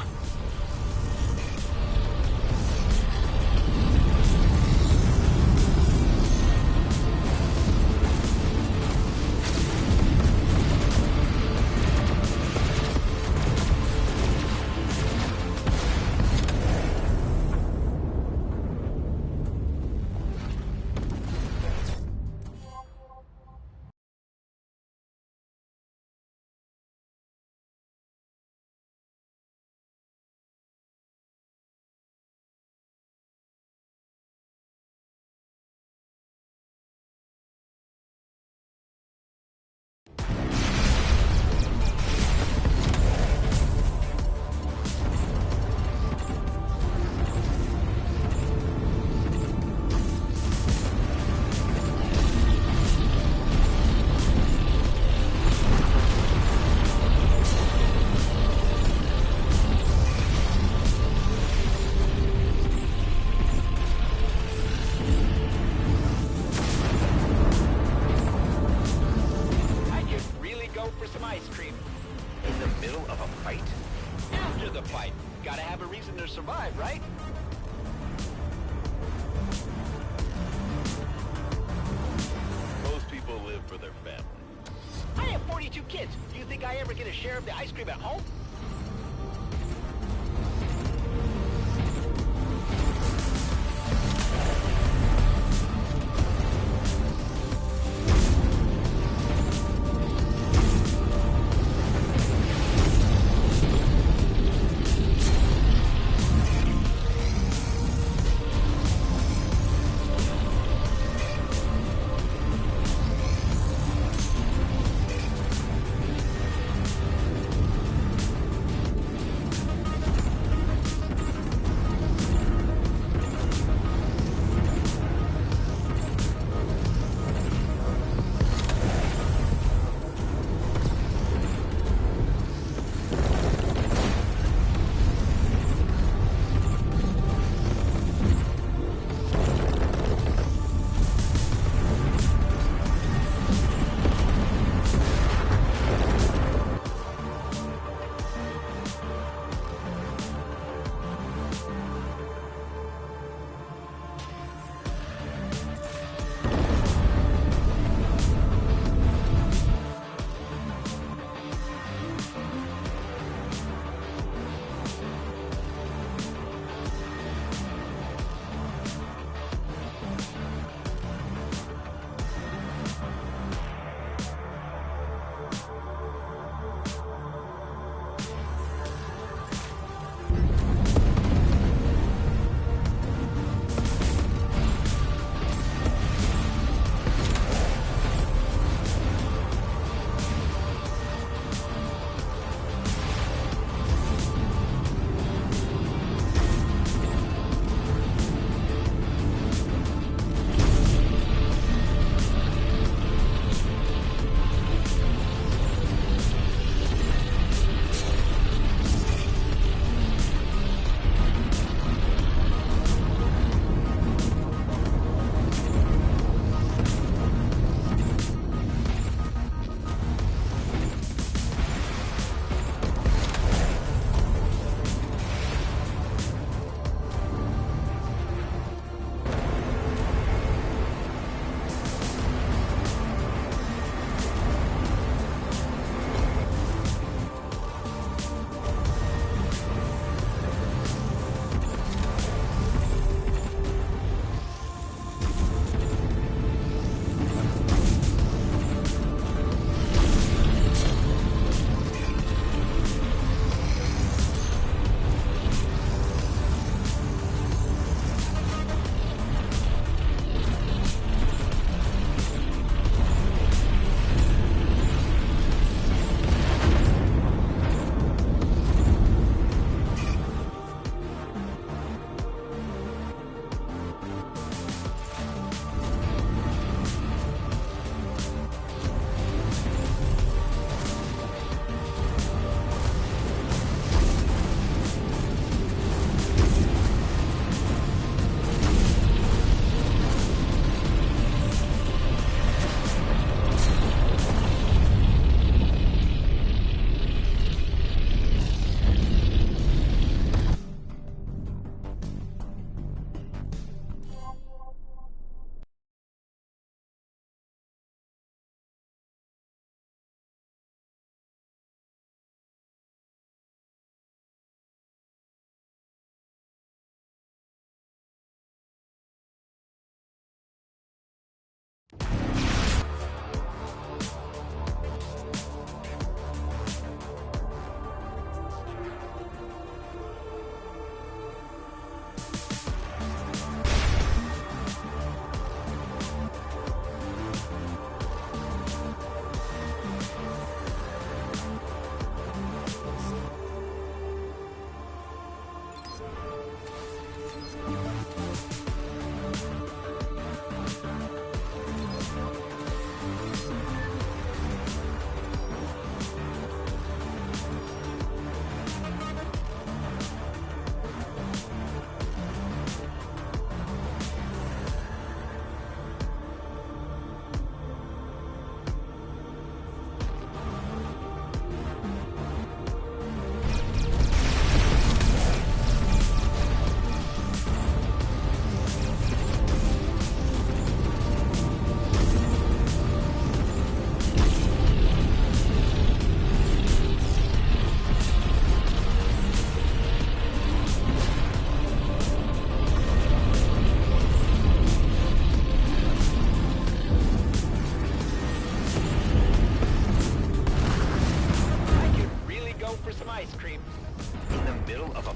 have a reason to survive, right? Most people live for their family. I have 42 kids. Do you think I ever get a share of the ice cream at home?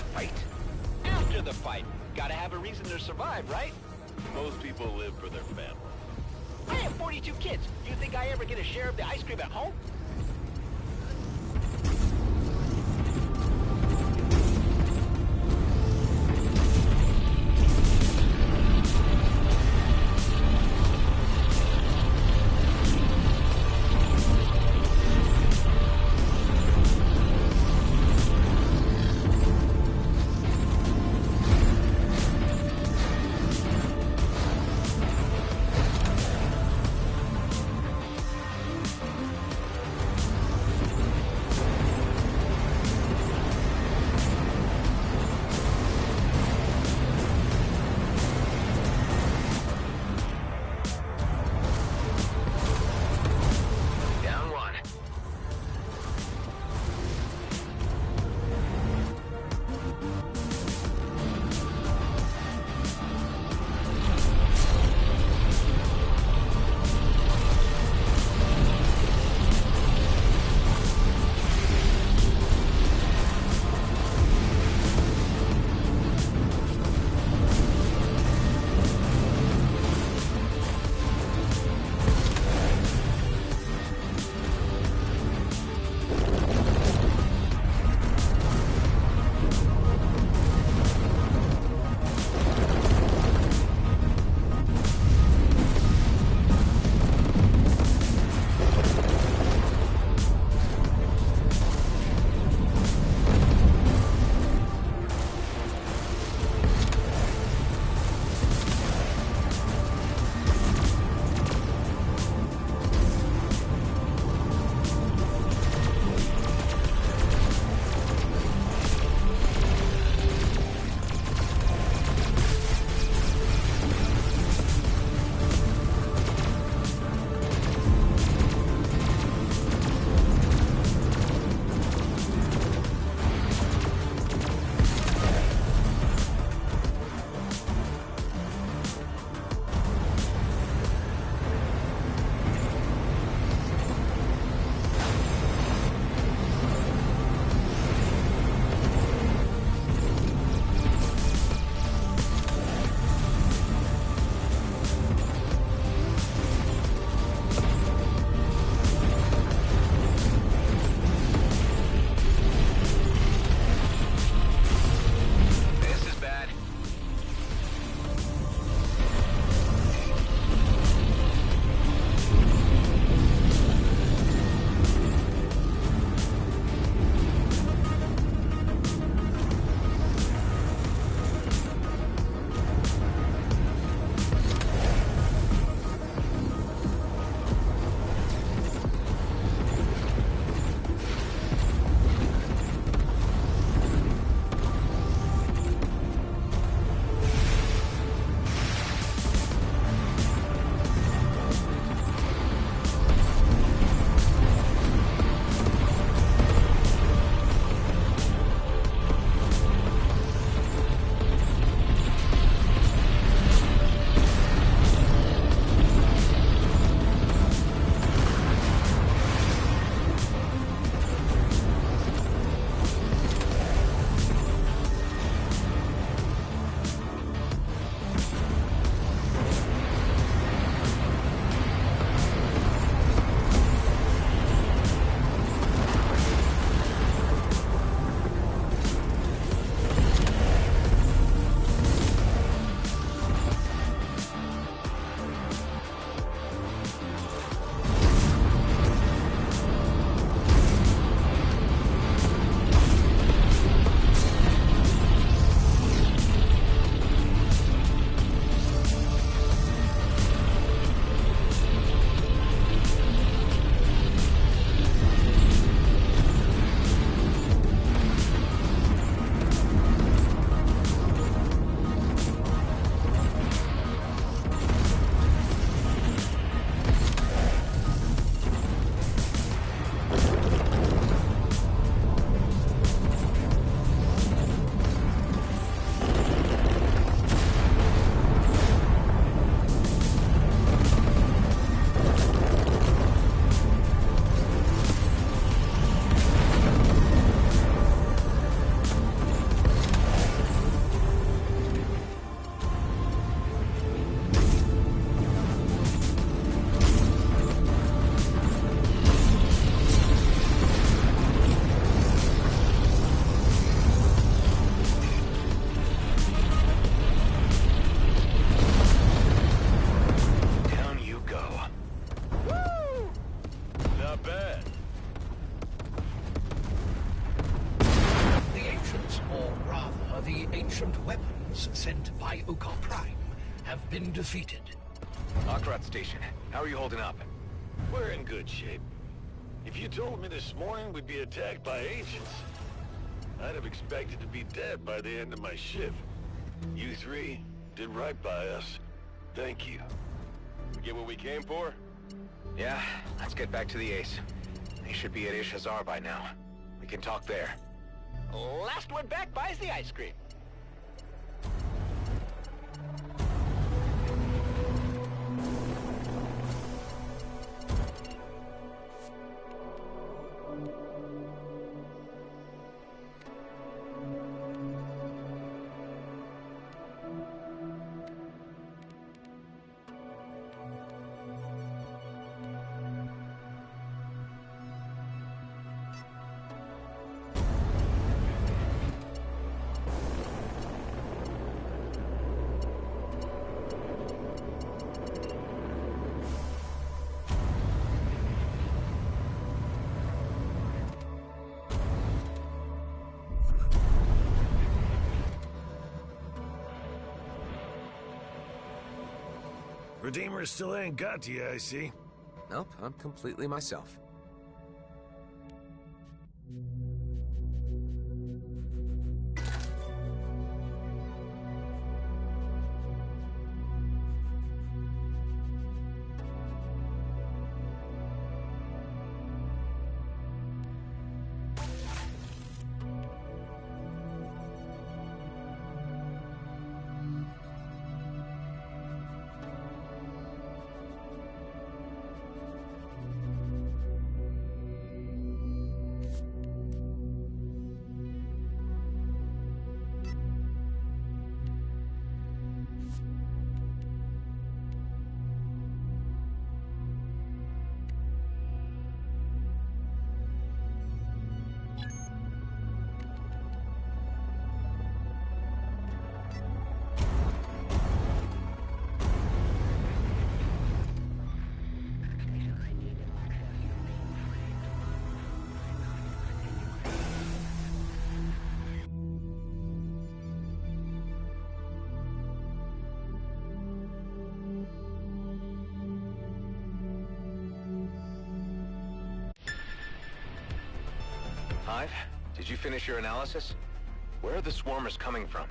a fight? After the fight. Gotta have a reason to survive, right? Most people live for their family. I have 42 kids. You think I ever get a share of the ice cream at home? ancient weapons sent by Okar Prime have been defeated. Akrat Station, how are you holding up? We're in good shape. If you told me this morning we'd be attacked by ancients, I'd have expected to be dead by the end of my shift. You three did right by us. Thank you. We get what we came for? Yeah, let's get back to the Ace. They should be at Ishazar by now. We can talk there. Last one back buys the ice cream. Redeemer still ain't got to you, I see. Nope, I'm completely myself. Hive, did you finish your analysis? Where are the swarmers coming from?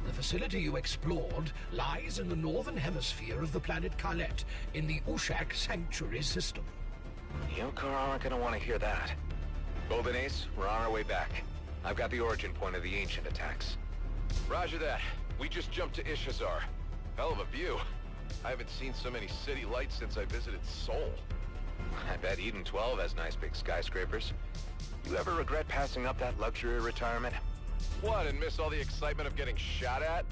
The facility you explored lies in the northern hemisphere of the planet Khalet, in the Ushak Sanctuary system. Yokar aren't gonna want to hear that. Golden Ace, we're on our way back. I've got the origin point of the ancient attacks. Roger that. We just jumped to Ishazar. Hell of a view. I haven't seen so many city lights since I visited Seoul. I bet Eden 12 has nice big skyscrapers. You ever regret passing up that luxury retirement? What, and miss all the excitement of getting shot at?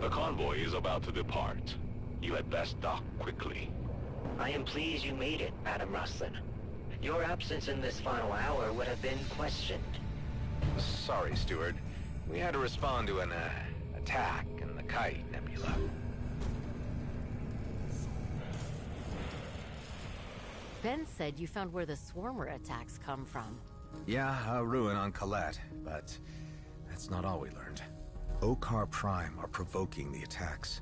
The convoy is about to depart. You had best dock quickly. I am pleased you made it, Adam Rustlin. Your absence in this final hour would have been questioned. Sorry, Steward. We had to respond to an, attack in the Kite Nebula. Ben said you found where the Swarmer attacks come from. Yeah, a ruin on Colette, but that's not all we learned. Okar Prime are provoking the attacks.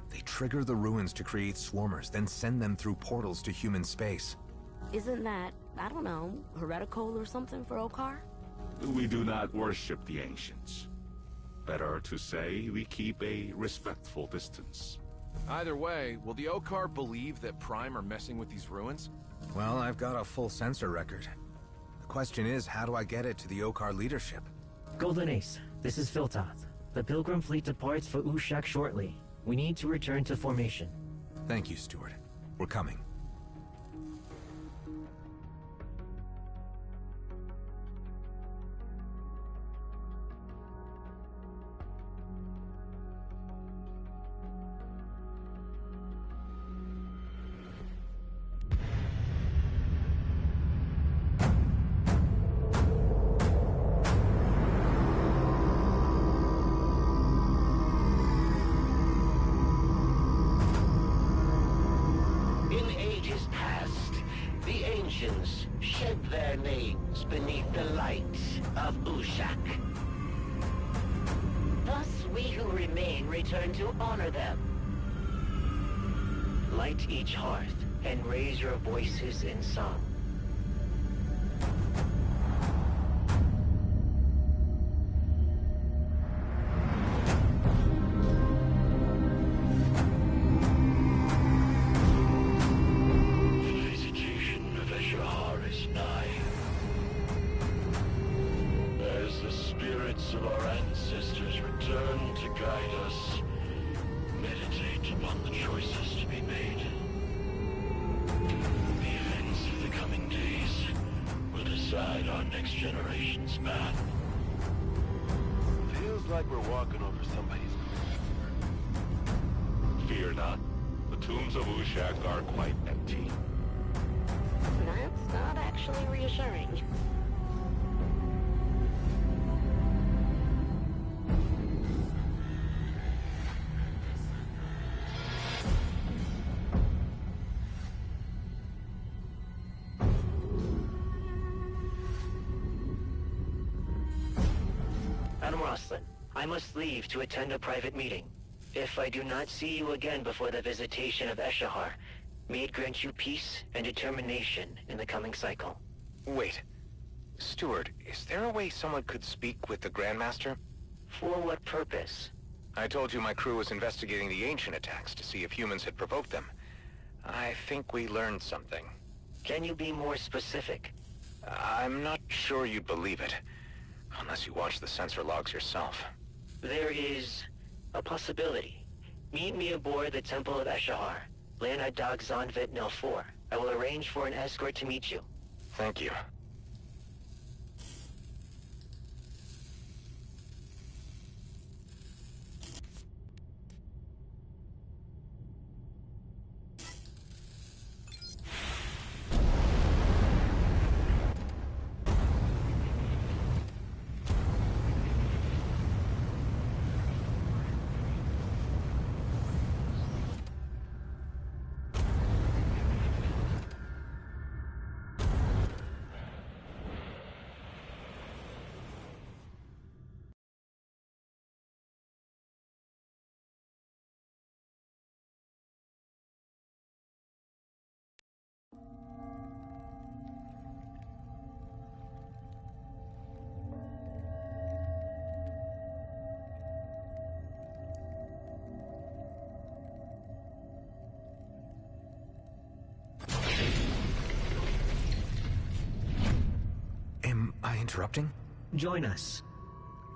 They trigger the ruins to create swarmers, then send them through portals to human space. Isn't that, I don't know, heretical or something for Okar? We do not worship the ancients. Better to say, we keep a respectful distance. Either way, will the Okar believe that Prime are messing with these ruins? Well, I've got a full sensor record. The question is, how do I get it to the Okar leadership? Golden Ace, this is Filtoth. The Pilgrim fleet departs for Ushak shortly. We need to return to formation. Thank you, Steward. We're coming. Shed their names beneath the light of Ushak. Thus, we who remain return to honor them. Light each hearth and raise your voices in song. Our next generation's path. Feels like we're walking over somebody's grave. Fear not. The tombs of Ushak are quite empty. That's not actually reassuring. I must leave to attend a private meeting. If I do not see you again before the visitation of Eshahar, may it grant you peace and determination in the coming cycle. Wait. Steward, is there a way someone could speak with the Grandmaster? For what purpose? I told you my crew was investigating the ancient attacks to see if humans had provoked them. I think we learned something. Can you be more specific? I'm not sure you'd believe it, unless you watch the sensor logs yourself. There is a possibility. Meet me aboard the Temple of Eshahar. Land at Dog Zonvit Nil 4. I will arrange for an escort to meet you. Thank you. Am I interrupting? Join us.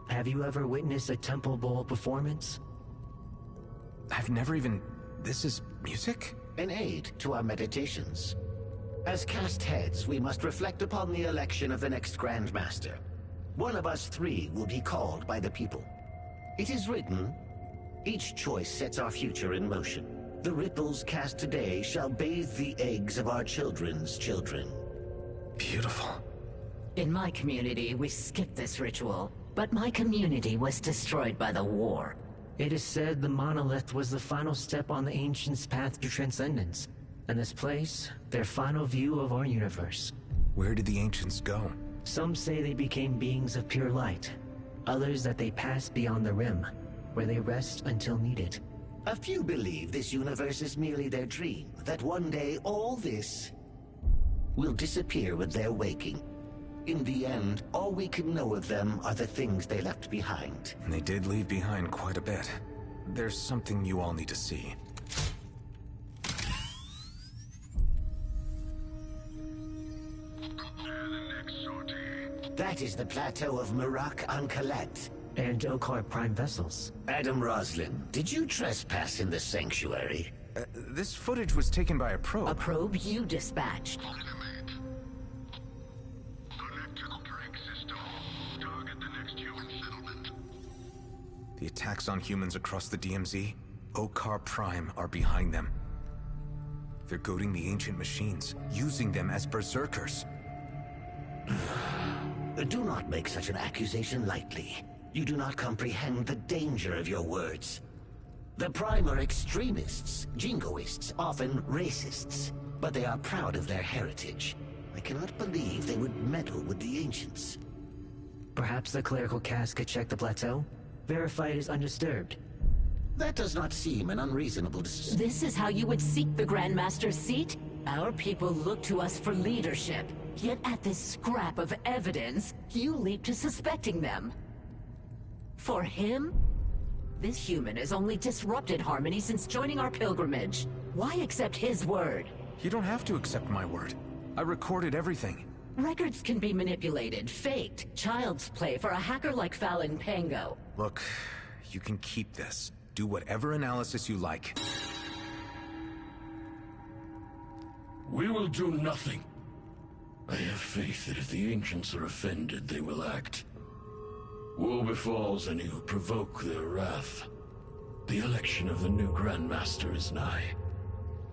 Have you ever witnessed a Temple Bowl performance? I've never even... This is music? An aid to our meditations. As cast heads, we must reflect upon the election of the next Grandmaster. One of us three will be called by the people. It is written, Each choice sets our future in motion. The ripples cast today shall bathe the eggs of our children's children. Beautiful. In my community, we skipped this ritual, but my community was destroyed by the war. It is said the monolith was the final step on the Ancients' path to transcendence, and this place, their final view of our universe. Where did the Ancients go? Some say they became beings of pure light. Others that they passed beyond the rim, where they rest until needed. A few believe this universe is merely their dream, that one day all this will disappear with their waking. In the end, all we can know of them are the things they left behind. And they did leave behind quite a bit. There's something you all need to see. That is the plateau of Marak on Colette. And Okar Prime vessels. Adam Roslin, did you trespass in the sanctuary? This footage was taken by a probe. A probe you dispatched. The attacks on humans across the DMZ, Okar Prime are behind them. They're goading the ancient machines, using them as berserkers. Do not make such an accusation lightly. You do not comprehend the danger of your words. The Prime are extremists, jingoists, often racists, but they are proud of their heritage. I cannot believe they would meddle with the Ancients. Perhaps the clerical caste could check the plateau? Verify it is undisturbed. That does not seem an unreasonable decision. This is how you would seek the Grandmaster's seat? Our people look to us for leadership. Yet at this scrap of evidence, you leap to suspecting them. For him? This human has only disrupted harmony since joining our pilgrimage. Why accept his word? You don't have to accept my word. I recorded everything. Records can be manipulated, faked, child's play for a hacker like Fallon Pango. Look, you can keep this. Do whatever analysis you like. We will do nothing. I have faith that if the Ancients are offended, they will act. Woe befalls any who provoke their wrath. The election of the new Grandmaster is nigh.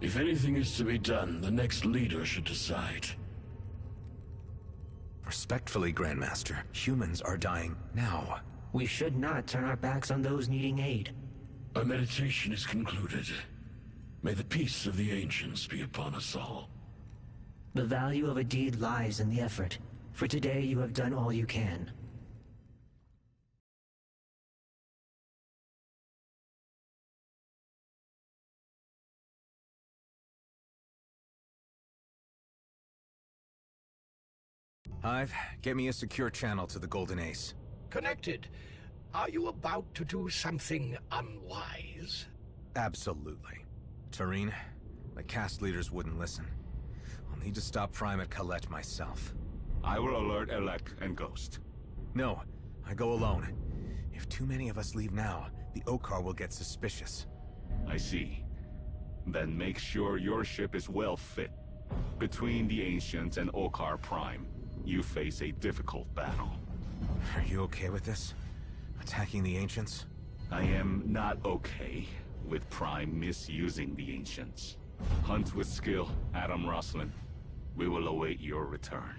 If anything is to be done, the next leader should decide. Respectfully, Grandmaster, humans are dying now. We should not turn our backs on those needing aid. Our meditation is concluded. May the peace of the Ancients be upon us all. The value of a deed lies in the effort. For today you have done all you can. Hive, get me a secure channel to the Golden Ace. Connected. Are you about to do something unwise? Absolutely. Tareen, the cast leaders wouldn't listen. I'll need to stop Prime at Colette myself. I will alert Elec and Ghost. No, I go alone. If too many of us leave now, the Okar will get suspicious. I see. Then make sure your ship is well fit. Between the Ancients and Okar Prime, you face a difficult battle. Are you okay with this? Attacking the Ancients? I am not okay with Prime misusing the Ancients. Hunt with skill, Adam Roslin. We will await your return.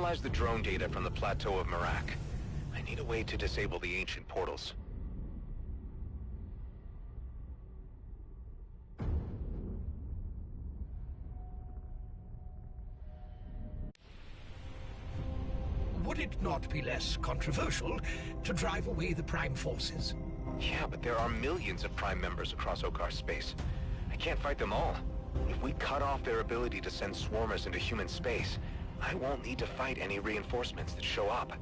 analyzed the drone data from the plateau of Merak. I need a way to disable the ancient portals. Would it not be less controversial to drive away the Prime forces? Yeah, but there are millions of Prime members across Okar's space. I can't fight them all. If we cut off their ability to send swarmers into human space, I won't need to fight any reinforcements that show up.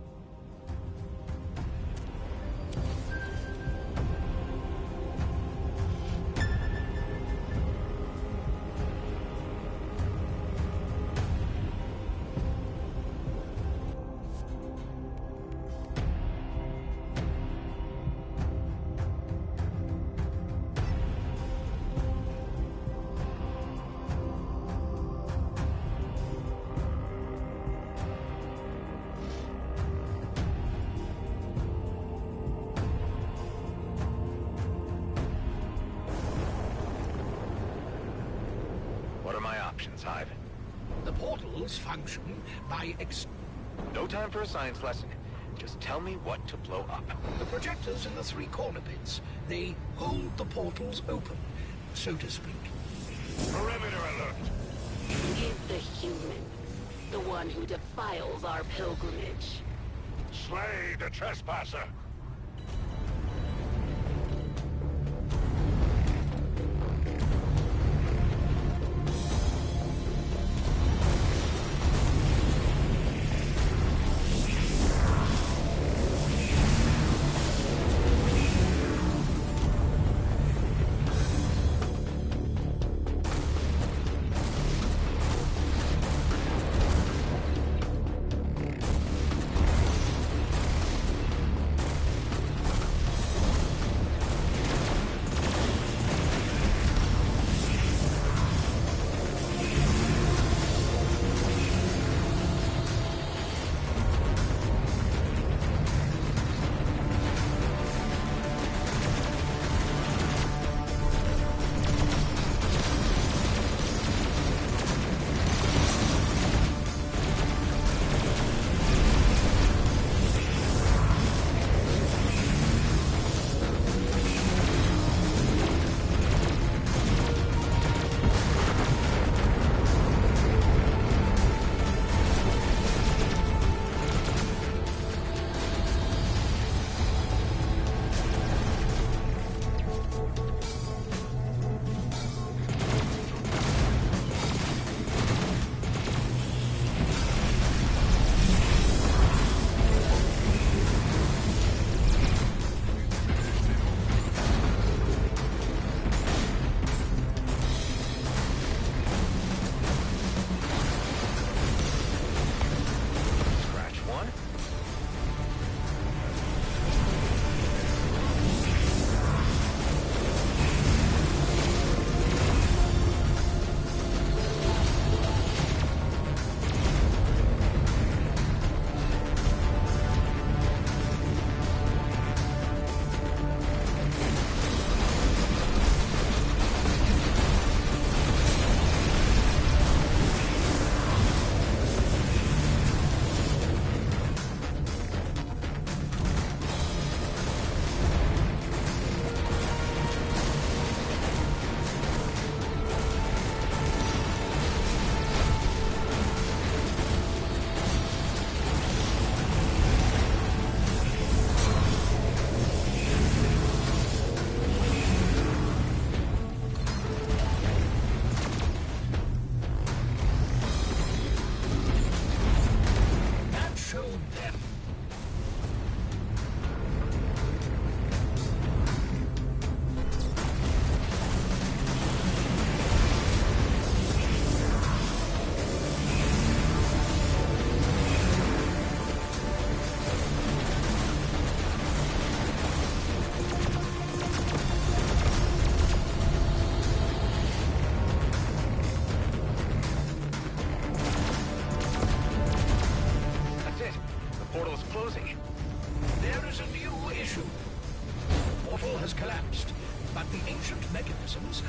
Hive. The portals function by No time for a science lesson. Just tell me what to blow up. The projectors in the 3 corner bits. They hold the portals open, so to speak. Perimeter alert! He is the human. The one who defiles our pilgrimage. Slay the trespasser!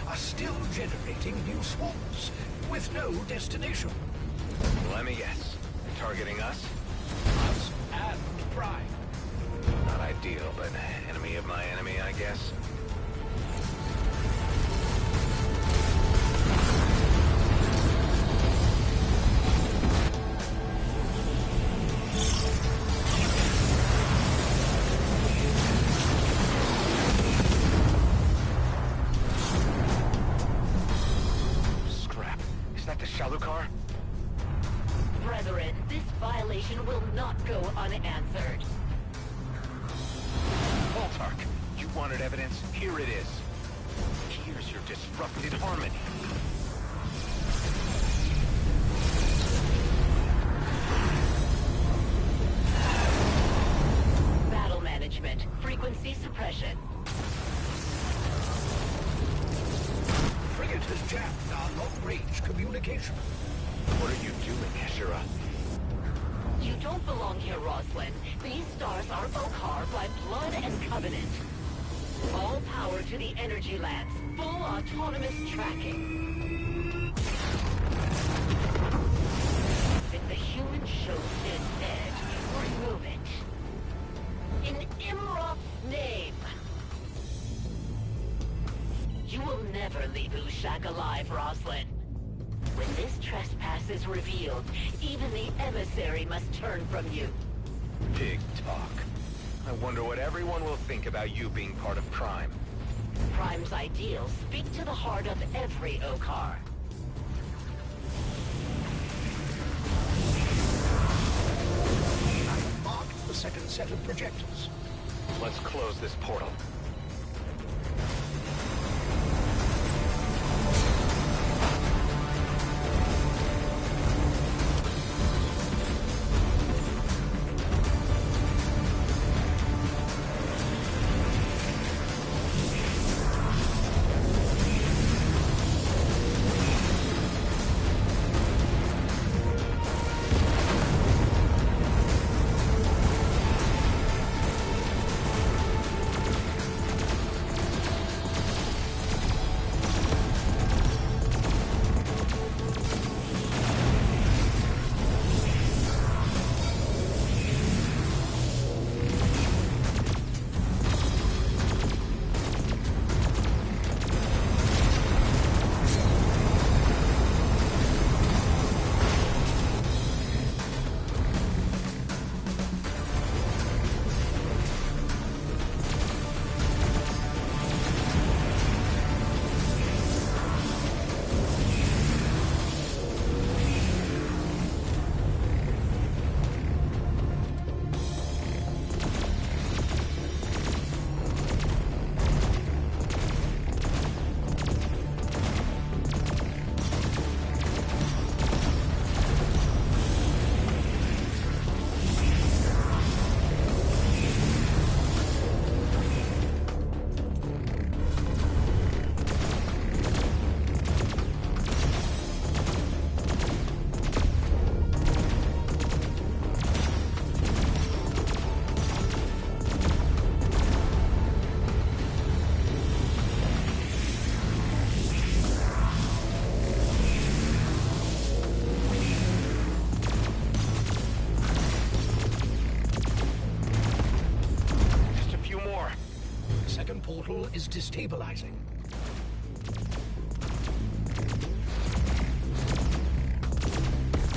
are still generating new swarms, with no destination. Let me guess. targeting us? Us and Prime. Not ideal, but enemy of my enemy, I guess. Scrap. Is that the Shalucar? Brethren, this violation will not go unanswered. Voltark, you wanted evidence? Here it is. Here's your disrupted harmony. Battle management, frequency suppression. Frigate has jammed our long-range communication. What are you doing, Ashura? You don't belong here, Roslyn. These stars are Okar by blood and covenant. All power to the energy lands. Full autonomous tracking. If the human shows its head, remove it. In Imrof's name. You will never leave Ushak alive, Roslyn. When this trespass is revealed, even the emissary must turn from you. Big talk. I wonder what everyone will think about you being part of Prime. Prime's ideals speak to the heart of every Okar. I've marked the second set of projectors. Let's close this portal. Portal is destabilizing.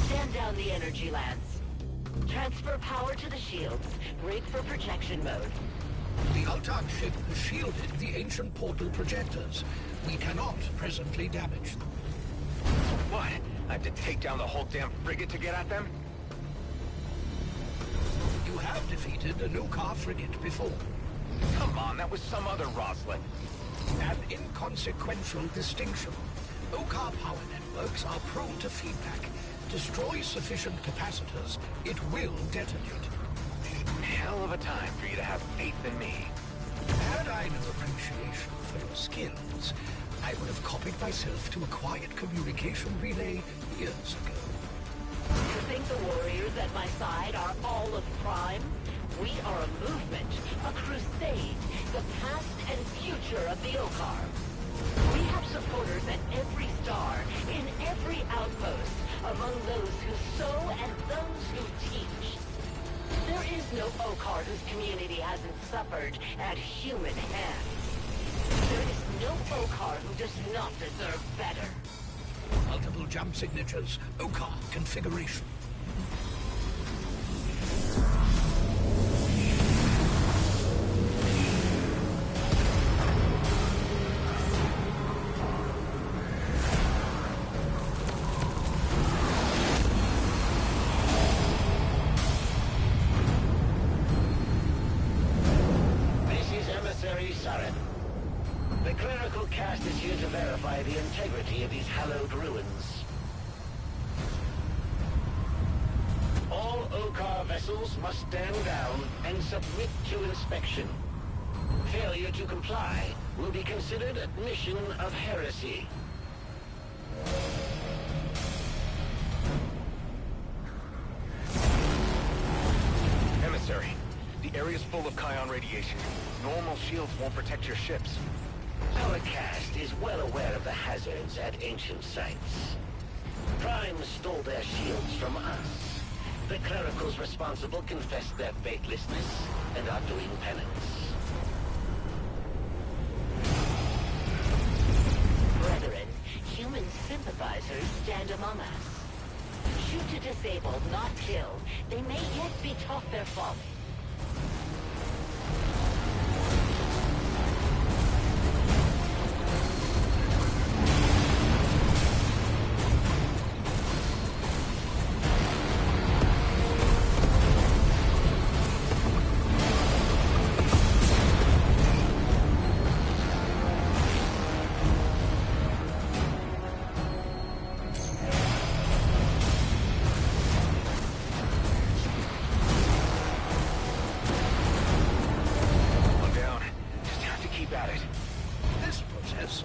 Stand down the energy lands. Transfer power to the shields. Rig for projection mode. The Altan ship has shielded the ancient portal projectors. We cannot presently damage them. What? I have to take down the whole damn frigate to get at them? You have defeated a Nukar frigate before. Come on, that was some other Roslyn. An inconsequential distinction. Okar power networks are prone to feedback. Destroy sufficient capacitors, it will detonate. Hell of a time for you to have faith in me. Had I no appreciation for your skills, I would have copied myself to a quiet communication relay years ago. You think the warriors at my side are all of Prime? We are a movement, a crusade, the past and future of the Okar. We have supporters at every star, in every outpost, among those who sow and those who teach. There is no Okar whose community hasn't suffered at human hands. There is no Okar who does not deserve better. Multiple jump signatures. Okar configuration. The clerical cast is here to verify the integrity of these hallowed ruins. All Okar vessels must stand down and submit to inspection. Failure to comply will be considered admission of heresy. Emissary, the area's full of Kion radiation. Normal shields won't protect your ships. Our cast is well aware of the hazards at ancient sites. Prime stole their shields from us. The clericals responsible confessed their faithlessness and are doing penance. Brethren, human sympathizers stand among us. Shoot to disable, not kill. They may yet be taught their folly.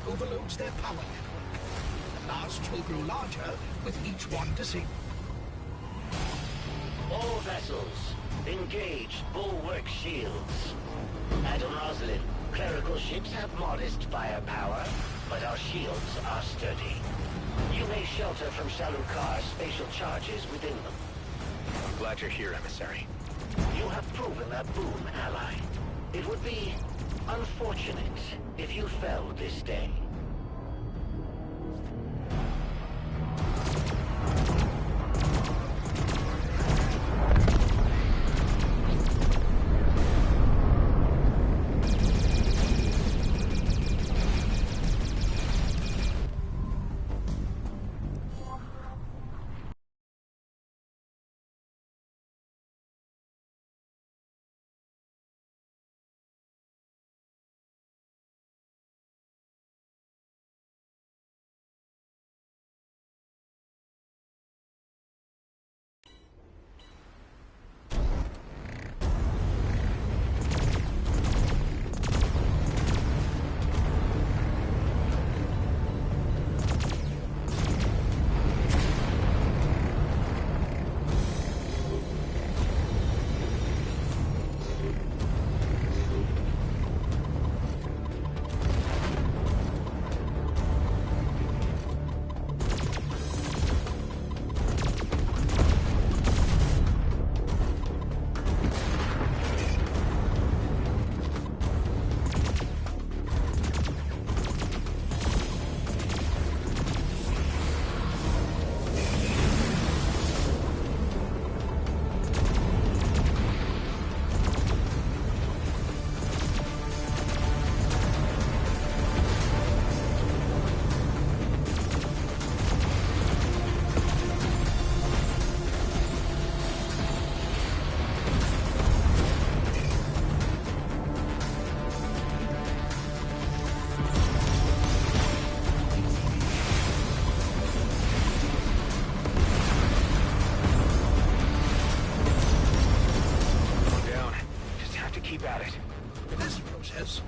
Overloads their power network. The last will grow larger with each one disabled. All vessels, engage bulwark shields. Adam Roslin, clerical ships have modest firepower, but our shields are sturdy. You may shelter from Shalukar's spatial charges within them. I'm glad you're here, Emissary. You have proven a boon ally. It would be unfortunate if you fell this day.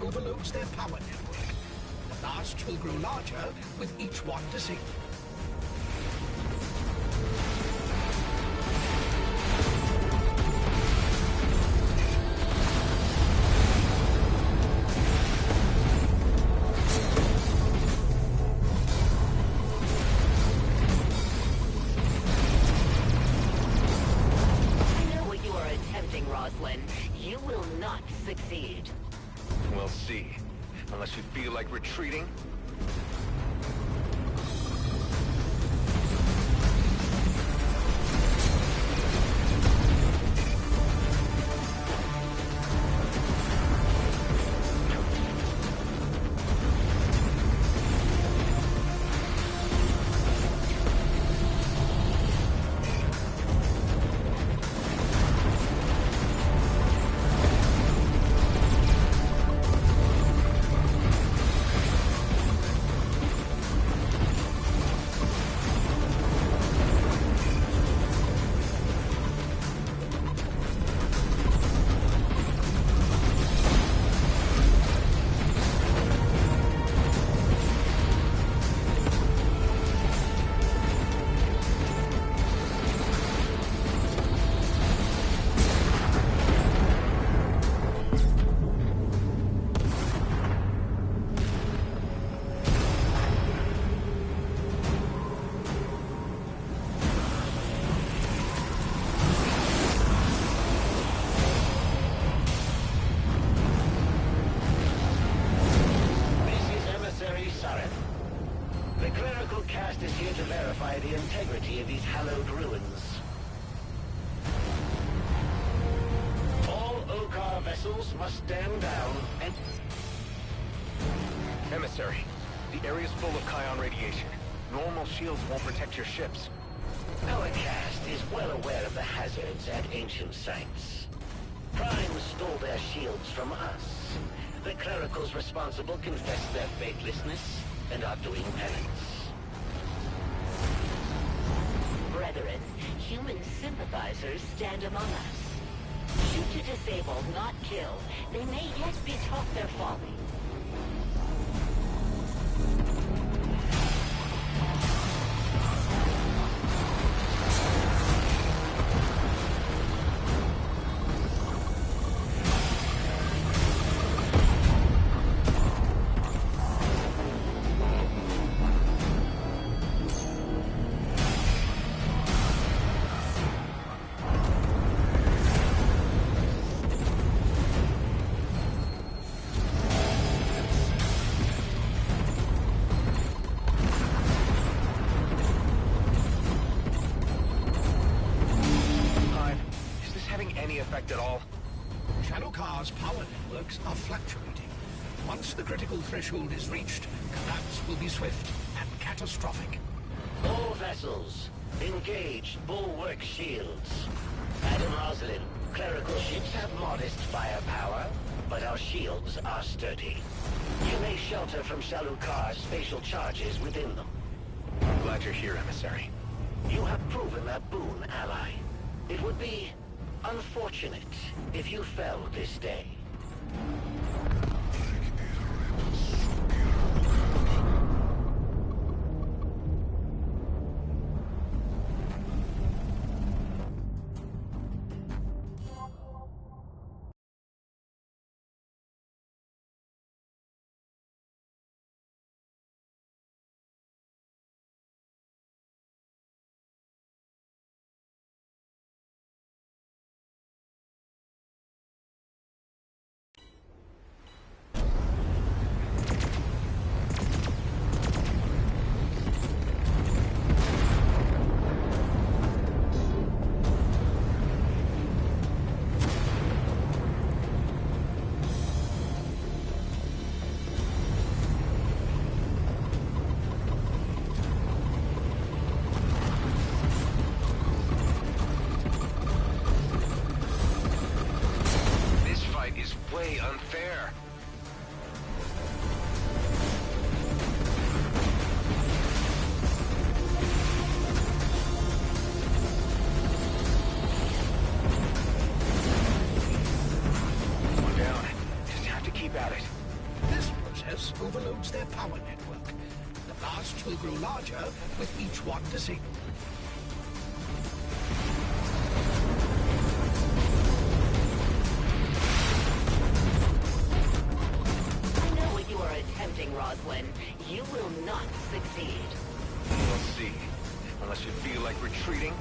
Overloads their power network. The last will grow larger with each one disabled. retreating? The integrity of these hallowed ruins. All Okar vessels must stand down and... Emissary, the area's full of Kion radiation. Normal shields won't protect your ships. Our caste is well aware of the hazards at ancient sites. Prime stole their shields from us. The clericals responsible confess their faithlessness and are doing penance. Brethren, human sympathizers stand among us. Shoot to disable, not kill. They may yet be taught their folly. At all? Shadowcar's power networks are fluctuating. Once the critical threshold is reached, collapse will be swift and catastrophic. All vessels, engage bulwark shields. Adam Roslin, clerical ships have modest firepower, but our shields are sturdy. You may shelter from Shalukar's spatial charges within them. I'm glad you're here, Emissary. You have proven a boon, ally. It would be unfortunate if you fell this day. Unfair. One down. Just have to keep at it. This process overloads their power network. The blasts will grow larger with each one disabled. Roslin, you will not succeed. We'll see. Unless you feel like retreating.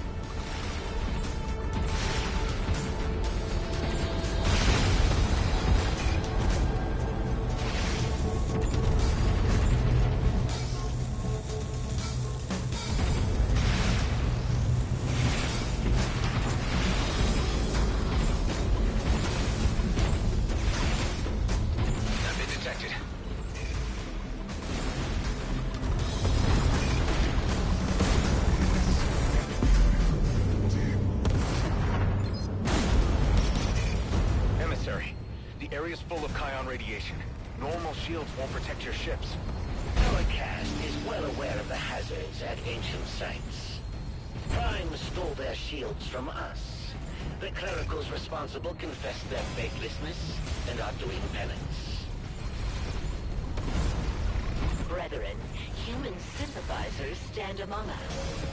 full of Kion radiation. Normal shields won't protect your ships. Our cast is well aware of the hazards at ancient sites. Prime stole their shields from us. The clericals responsible confess their faithlessness and are doing penance. Brethren, human sympathizers stand among us.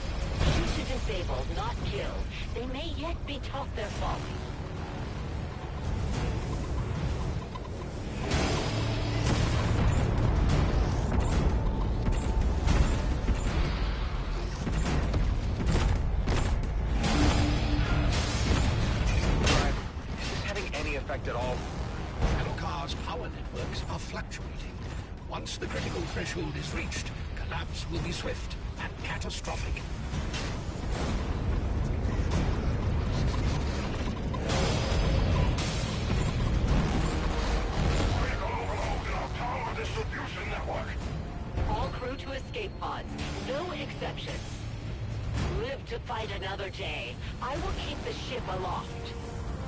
Shoot to disable, not kill. They may yet be taught their folly. Is this having any effect at all? Alucard's power networks are fluctuating. Once the critical threshold is reached, collapse will be swift and catastrophic. Distribution network. All crew to escape pods. No exceptions. Live to fight another day. I will keep the ship aloft.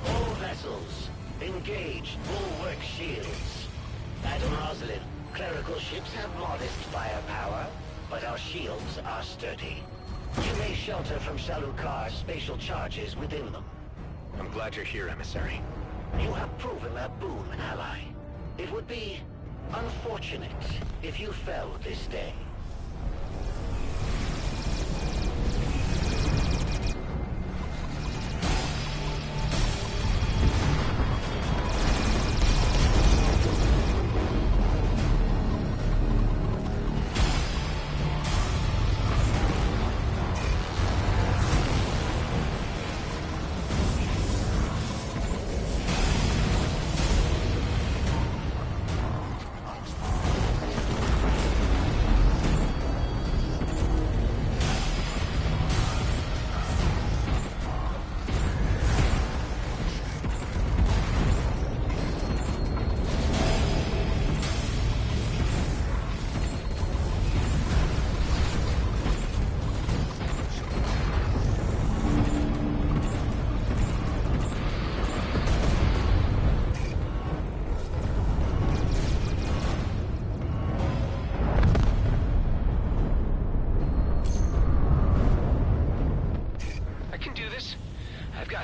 All vessels, engage bulwark shields. Madam Rosalind, clerical ships have modest firepower, but our shields are sturdy. You may shelter from Shalukar's spatial charges within them. I'm glad you're here, Emissary. You have proven a boon, ally. It would be unfortunate if you fell this day.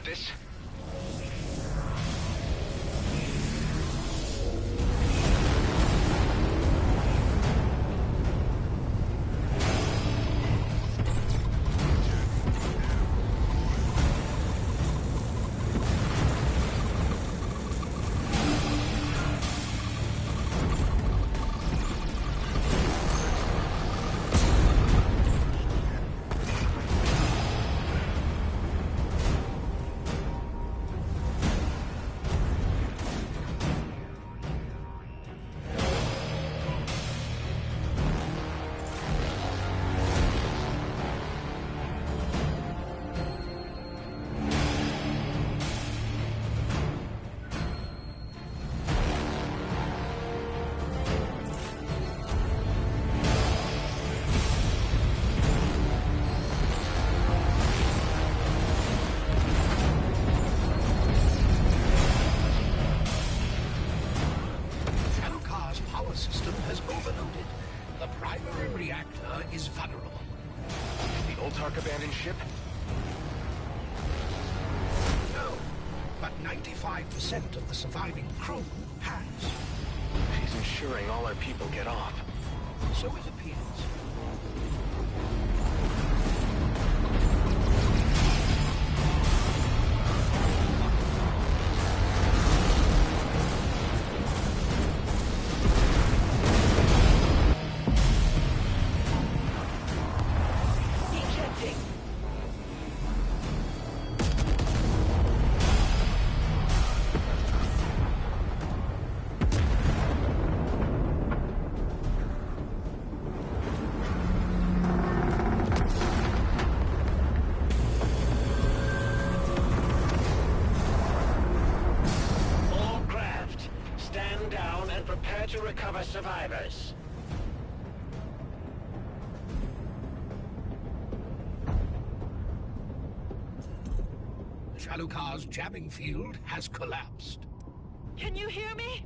This. is vulnerable. The Ultark abandoned ship? No, but 95% of the surviving crew has. She's ensuring all our people get off. So it appears. To recover survivors. Shalukar's jamming field has collapsed. Can you hear me?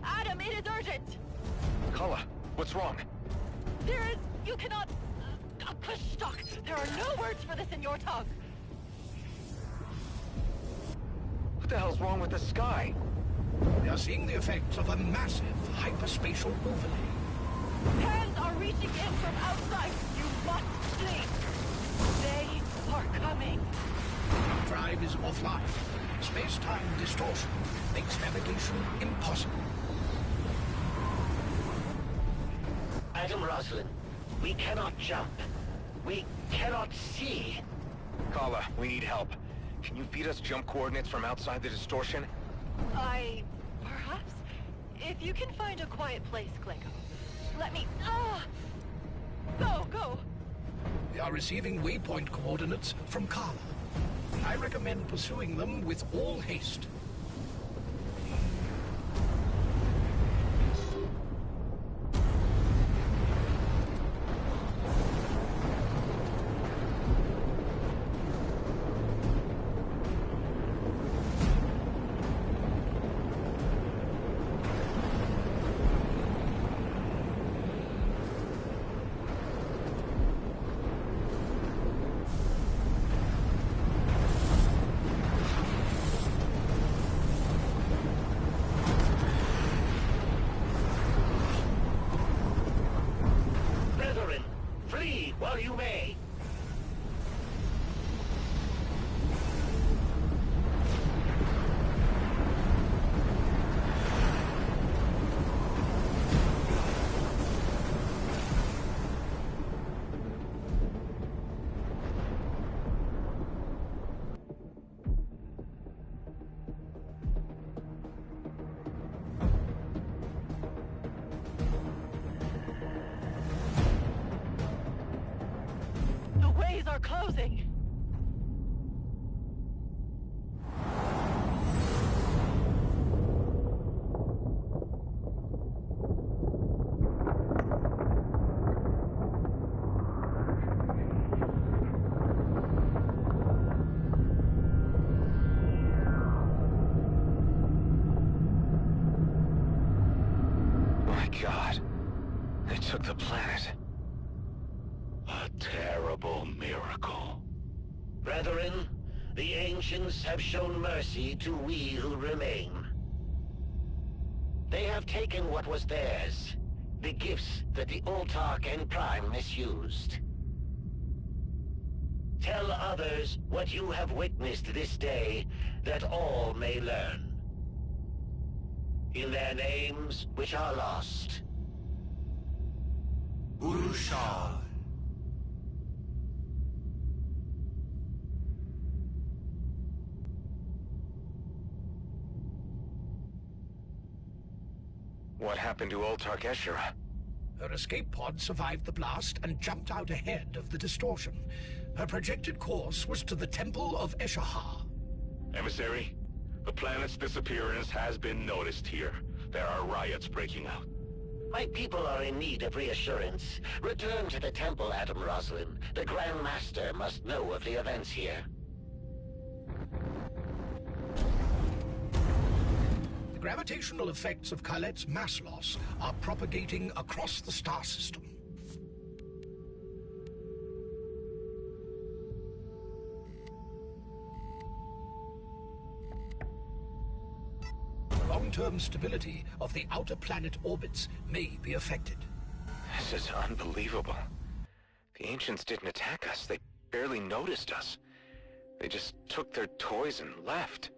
Adam, it is urgent! Kala, what's wrong? There is... You cannot... Stuck. There are no words for this in your tongue. What the hell's wrong with the sky? We are seeing the effects of a massive hyperspatial overlay. Hands are reaching in from outside. You must flee. They are coming. Drive is offline. Space-time distortion makes navigation impossible. Adam Roslin, we cannot jump. We cannot see. Kala, we need help. Can you feed us jump coordinates from outside the distortion? Perhaps? If you can find a quiet place, Clanko. Let me... Go! We are receiving waypoint coordinates from Kala. I recommend pursuing them with all haste. Are closing. My God. They took the planet. A terrible miracle. Brethren, the ancients have shown mercy to we who remain. They have taken what was theirs, the gifts that the Autarch and Prime misused. Tell others what you have witnessed this day, that all may learn. In their names which are lost. Urushal. What happened to Autarch Eshera? Her escape pod survived the blast and jumped out ahead of the distortion. Her projected course was to the Temple of Eshahar. Emissary, the planet's disappearance has been noticed here. There are riots breaking out. My people are in need of reassurance. Return to the temple, Adam Roslin. The Grand Master must know of the events here. The gravitational effects of Khalet's mass loss are propagating across the star system. The long-term stability of the outer planet orbits may be affected. This is unbelievable. The ancients didn't attack us. They barely noticed us. They just took their toys and left.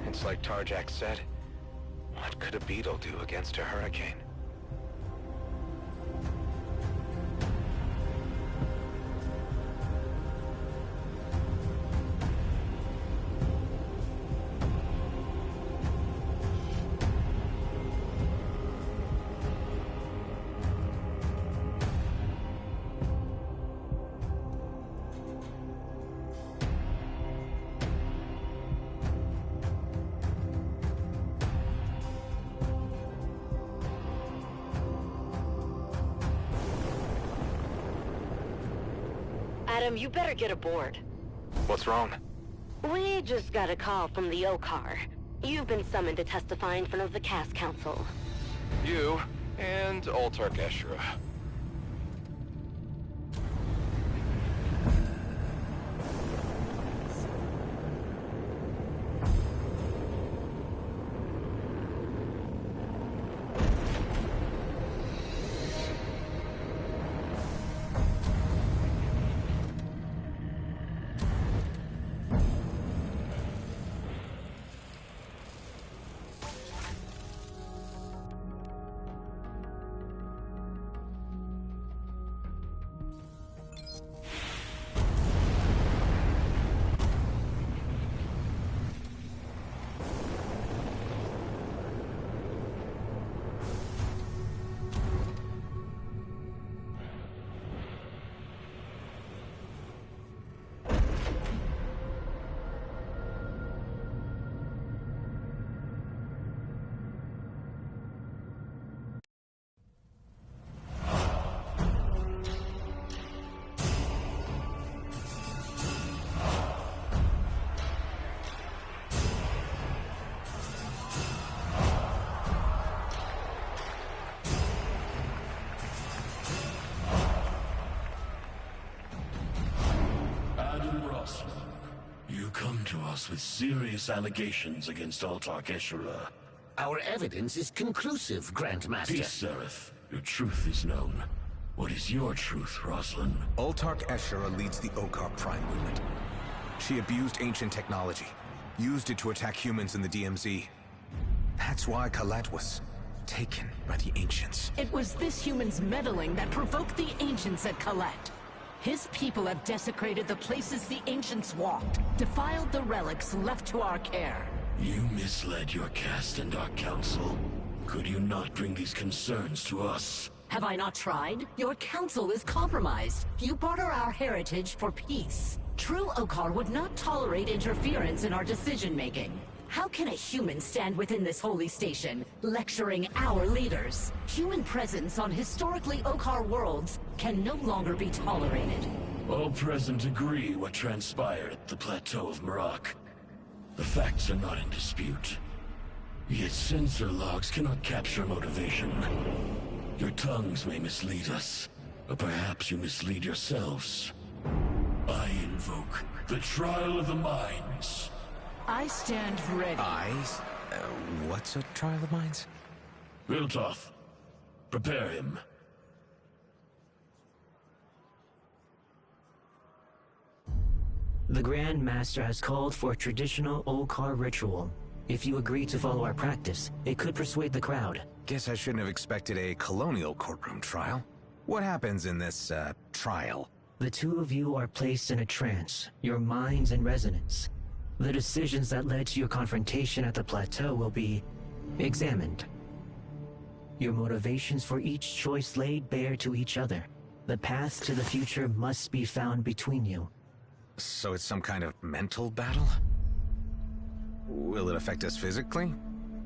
It's like Tarjak said. What could a beetle do against a hurricane? Adam, you better get aboard. What's wrong? We just got a call from the Okar. You've been summoned to testify in front of the Cast Council. You and Altark Eshra. You come to us with serious allegations against Altark Eshra. Our evidence is conclusive, Grandmaster. Peace, Seraph. Your truth is known. What is your truth, Roslyn? Altark Eshra leads the Okar Prime movement. She abused ancient technology, used it to attack humans in the DMZ. That's why Colette was taken by the Ancients. It was this human's meddling that provoked the Ancients at Colette. His people have desecrated the places the Ancients walked, defiled the relics left to our care. You misled your caste and our council. Could you not bring these concerns to us? Have I not tried? Your council is compromised. You barter our heritage for peace. True Okar would not tolerate interference in our decision-making. How can a human stand within this holy station, lecturing our leaders? Human presence on historically Okar worlds can no longer be tolerated. All present agree what transpired at the plateau of Marak. The facts are not in dispute. Yet sensor logs cannot capture motivation. Your tongues may mislead us, or perhaps you mislead yourselves. I invoke the trial of the minds. I stand ready. What's a trial of minds? Viltoth, prepare him. The Grand Master has called for a traditional Okar ritual. If you agree to follow our practice, it could persuade the crowd. Guess I shouldn't have expected a colonial courtroom trial. What happens in this, trial? The two of you are placed in a trance, your minds in resonance. The decisions that led to your confrontation at the plateau will be examined. Your motivations for each choice laid bare to each other. The path to the future must be found between you. So it's some kind of mental battle? Will it affect us physically?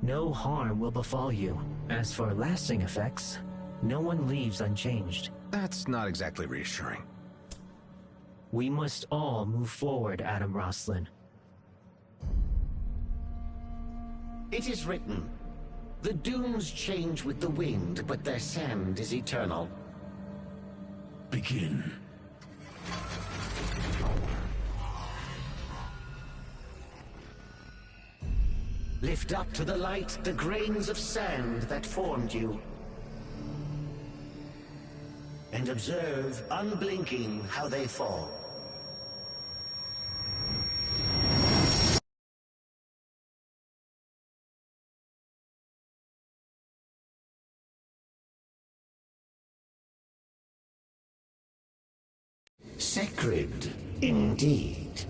No harm will befall you. As for lasting effects, no one leaves unchanged. That's not exactly reassuring. We must all move forward, Adam Roslin. It is written, the dunes change with the wind, but their sand is eternal. Begin. Lift up to the light the grains of sand that formed you. And observe, unblinking, how they fall. Sacred, indeed.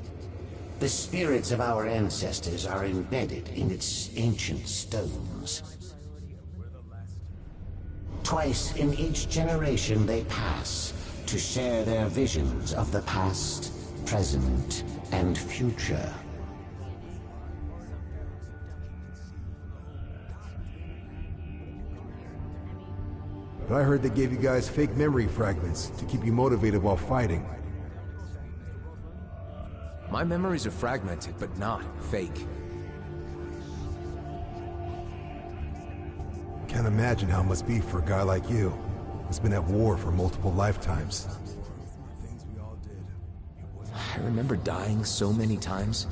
The spirits of our ancestors are embedded in its ancient stones. Twice in each generation they pass to share their visions of the past, present, and future. But I heard they gave you guys fake memory fragments to keep you motivated while fighting. My memories are fragmented, but not fake. Can't imagine how it must be for a guy like you, who's been at war for multiple lifetimes. I remember dying so many times.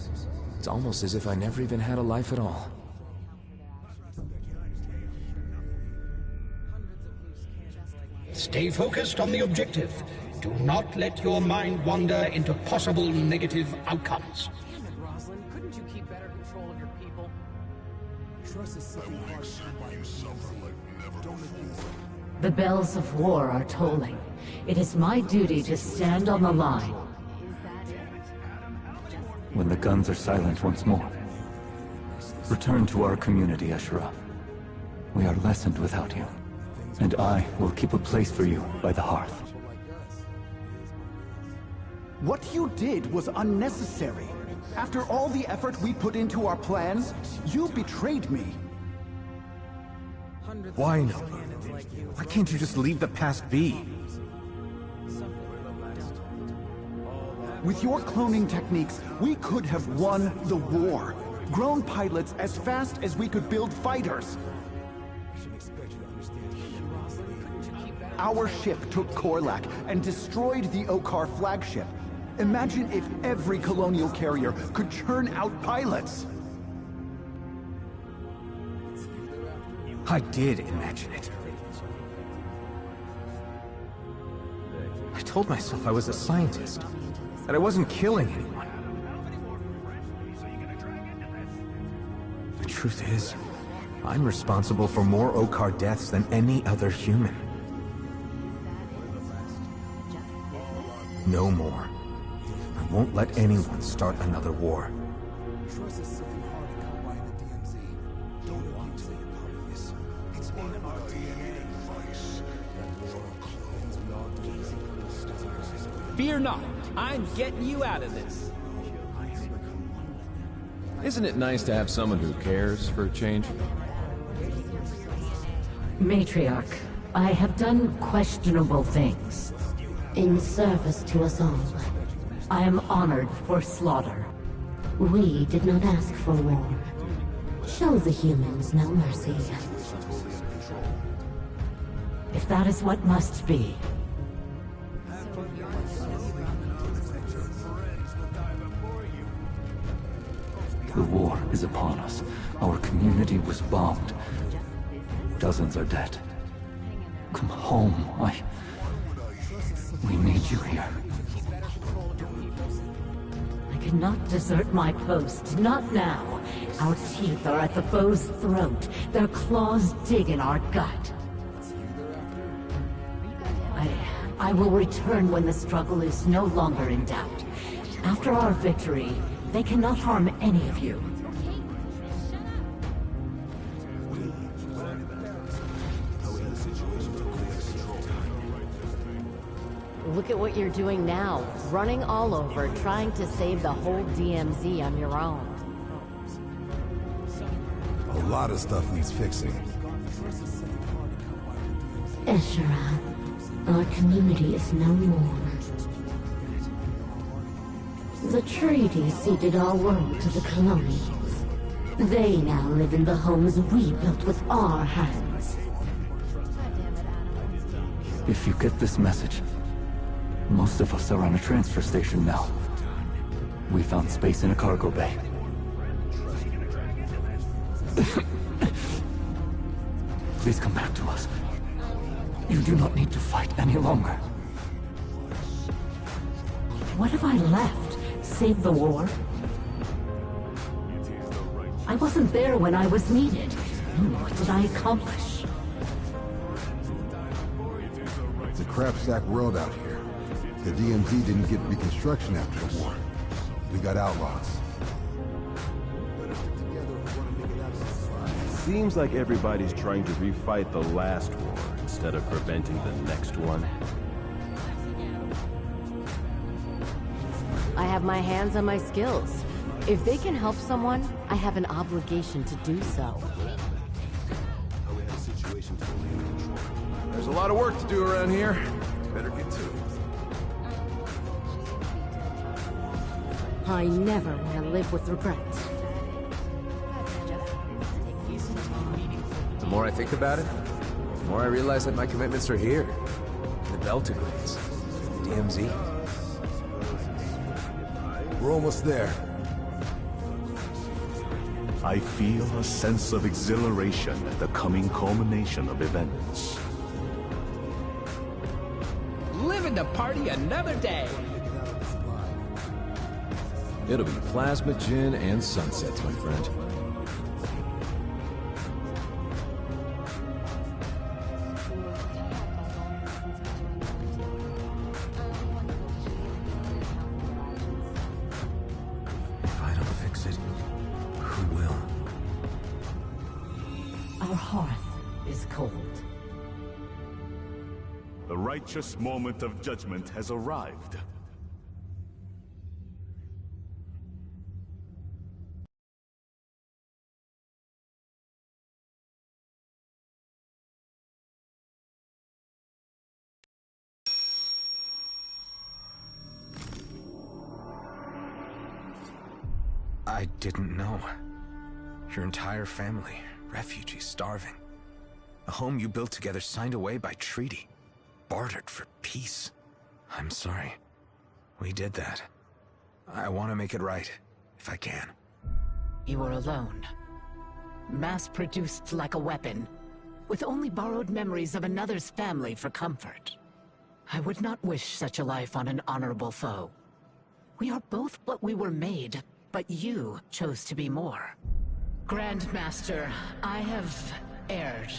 It's almost as if I never even had a life at all. Stay focused on the objective. Do not let your mind wander into possible negative outcomes. Damn it, Rosalind. Couldn't you keep better control of your people? Trust is something hard to come by. Don't abuse it. The bells of war are tolling. It is my duty to stand on the line. When the guns are silent once more, return to our community, Ashura. We are lessened without you, and I will keep a place for you by the hearth. What you did was unnecessary. After all the effort we put into our plans, you betrayed me. Why no? Why can't you just leave the past be? With your cloning techniques, we could have won the war. Grown pilots as fast as we could build fighters. Our ship took Korlak and destroyed the Okar flagship. Imagine if every colonial carrier could churn out pilots. I did imagine it. I told myself I was a scientist, that I wasn't killing anyone. The truth is, I'm responsible for more Okar deaths than any other human. No more. I won't let anyone start another war. Trust is something hard to come by in the DMZ. Don't want to be a part of this. It's in our DNA. Fear not. I'm getting you out of this. Isn't it nice to have someone who cares for a change? Matriarch, I have done questionable things. In service to us all. I am honored for slaughter. We did not ask for war. Show the humans no mercy. If that is what must be. The war is upon us. Our community was bombed. Dozens are dead. Come home. We made you here. I cannot desert my post, not now. Our teeth are at the foe's throat. Their claws dig in our gut. I will return when the struggle is no longer in doubt. After our victory, they cannot harm any of you. Look at what you're doing now. Running all over, trying to save the whole DMZ on your own. A lot of stuff needs fixing. Eshara, our community is no more. The treaty ceded our world to the colonials. They now live in the homes we built with our hands. If you get this message, most of us are on a transfer station now. We found space in a cargo bay. Please come back to us. You do not need to fight any longer. What have I left? Save the war? I wasn't there when I was needed. What did I accomplish? It's a crapsack world out here. The DMZ didn't get reconstruction after the war. We got outlaws. Seems like everybody's trying to refight the last war instead of preventing the next one. I have my hands on my skills. If they can help someone, I have an obligation to do so. There's a lot of work to do around here. Better get to it. I never want to live with regrets. The more I think about it, the more I realize that my commitments are here. The Beltigrades. The DMZ. We're almost there. I feel a sense of exhilaration at the coming culmination of events. Living to party another day. It'll be plasma gin and sunsets, my friend. If I don't fix it, who will? Our hearth is cold. The righteous moment of judgment has arrived. I didn't know. Your entire family, refugees, starving. A home you built together signed away by treaty. Bartered for peace. I'm sorry. We did that. I want to make it right, if I can. You were alone. Mass-produced like a weapon, with only borrowed memories of another's family for comfort. I would not wish such a life on an honorable foe. We are both what we were made, but you chose to be more. Grandmaster, I have erred.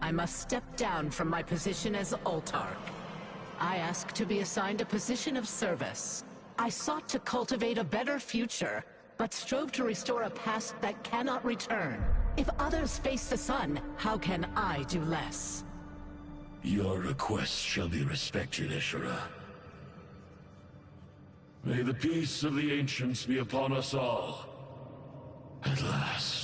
I must step down from my position as Altarch. I ask to be assigned a position of service. I sought to cultivate a better future, but strove to restore a past that cannot return. If others face the sun, how can I do less? Your request shall be respected, Ashura. May the peace of the ancients be upon us all. At last.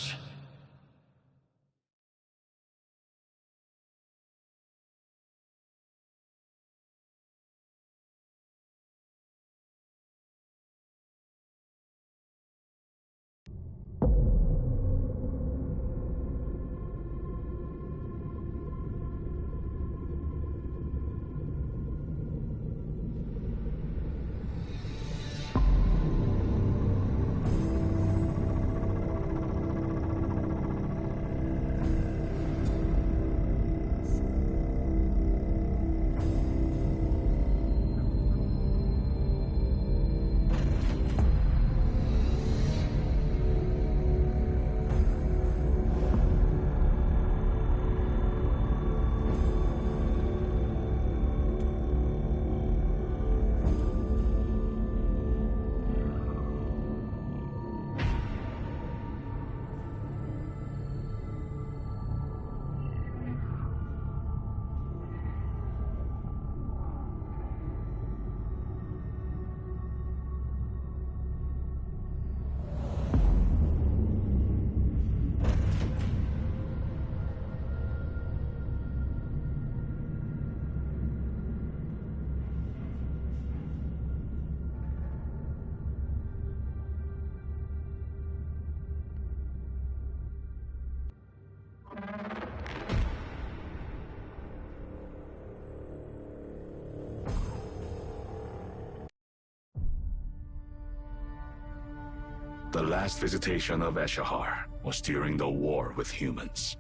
The last visitation of Eshahar was during the war with humans.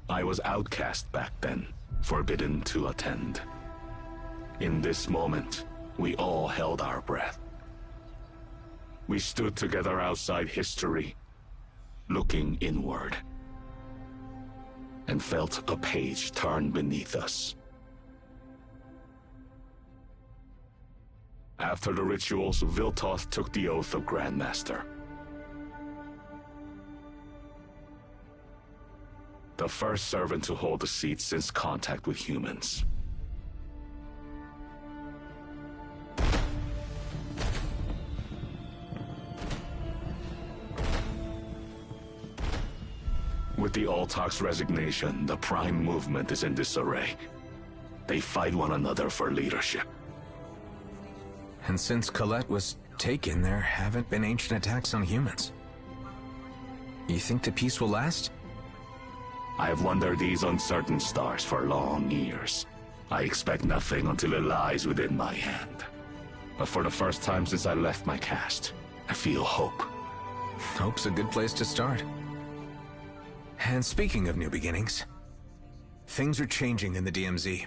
I was outcast back then, forbidden to attend. In this moment, we all held our breath. We stood together outside history, looking inward, and felt a page turn beneath us. After the rituals, Lv30 took the oath of Grandmaster. The first servant to hold the seat since contact with humans. With the Altarch's resignation, the Prime movement is in disarray. They fight one another for leadership. And since Colette was taken, there haven't been ancient attacks on humans. You think the peace will last? I have wandered these uncertain stars for long years. I expect nothing until it lies within my hand. But for the first time since I left my caste, I feel hope. Hope's a good place to start. And speaking of new beginnings, things are changing in the DMZ.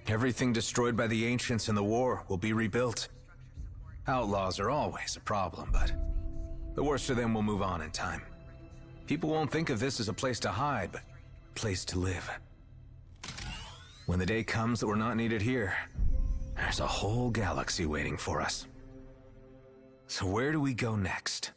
Everything destroyed by the Ancients in the war will be rebuilt. Outlaws are always a problem, but the worst of them will move on in time. People won't think of this as a place to hide, but a place to live. When the day comes that we're not needed here, there's a whole galaxy waiting for us. So where do we go next?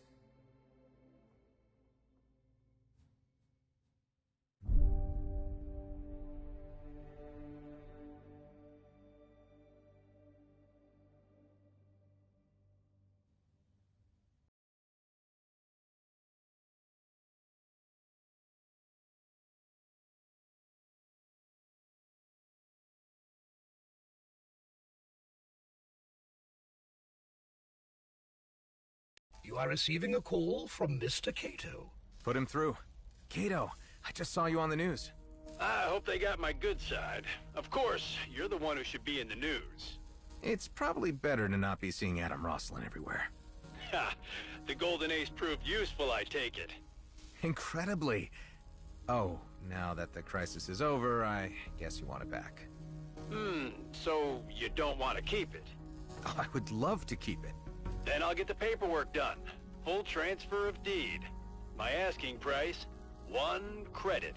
You are receiving a call from Mr. Cato. Put him through. Cato, I just saw you on the news. I hope they got my good side. Of course, you're the one who should be in the news. It's probably better to not be seeing Adam Rosslin everywhere. Ha! The Golden Ace proved useful, I take it. Incredibly. Oh, now that the crisis is over, I guess you want it back. So you don't want to keep it? Oh, I would love to keep it. Then I'll get the paperwork done. Full transfer of deed. My asking price, 1 credit.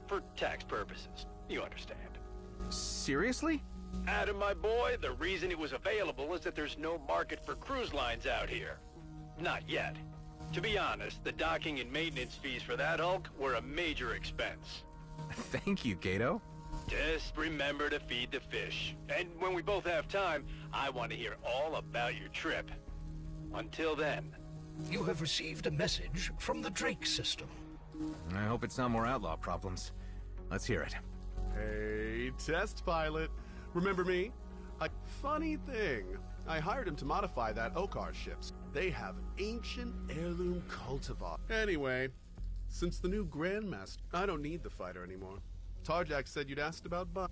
For tax purposes, you understand. Seriously? Adam, my boy, the reason it was available is that there's no market for cruise lines out here. Not yet. To be honest, the docking and maintenance fees for that hulk were a major expense. Thank you, Cato. Just remember to feed the fish. And when we both have time, I want to hear all about your trip. Until then. You have received a message from the Drake system. I hope it's not more outlaw problems. Let's hear it. Hey, test pilot. Remember me? A funny thing. I hired him to modify that Okar ships. They have ancient heirloom cultivar. Anyway, since the new Grandmaster, I don't need the fighter anymore. Tarjak said you'd asked about Bun.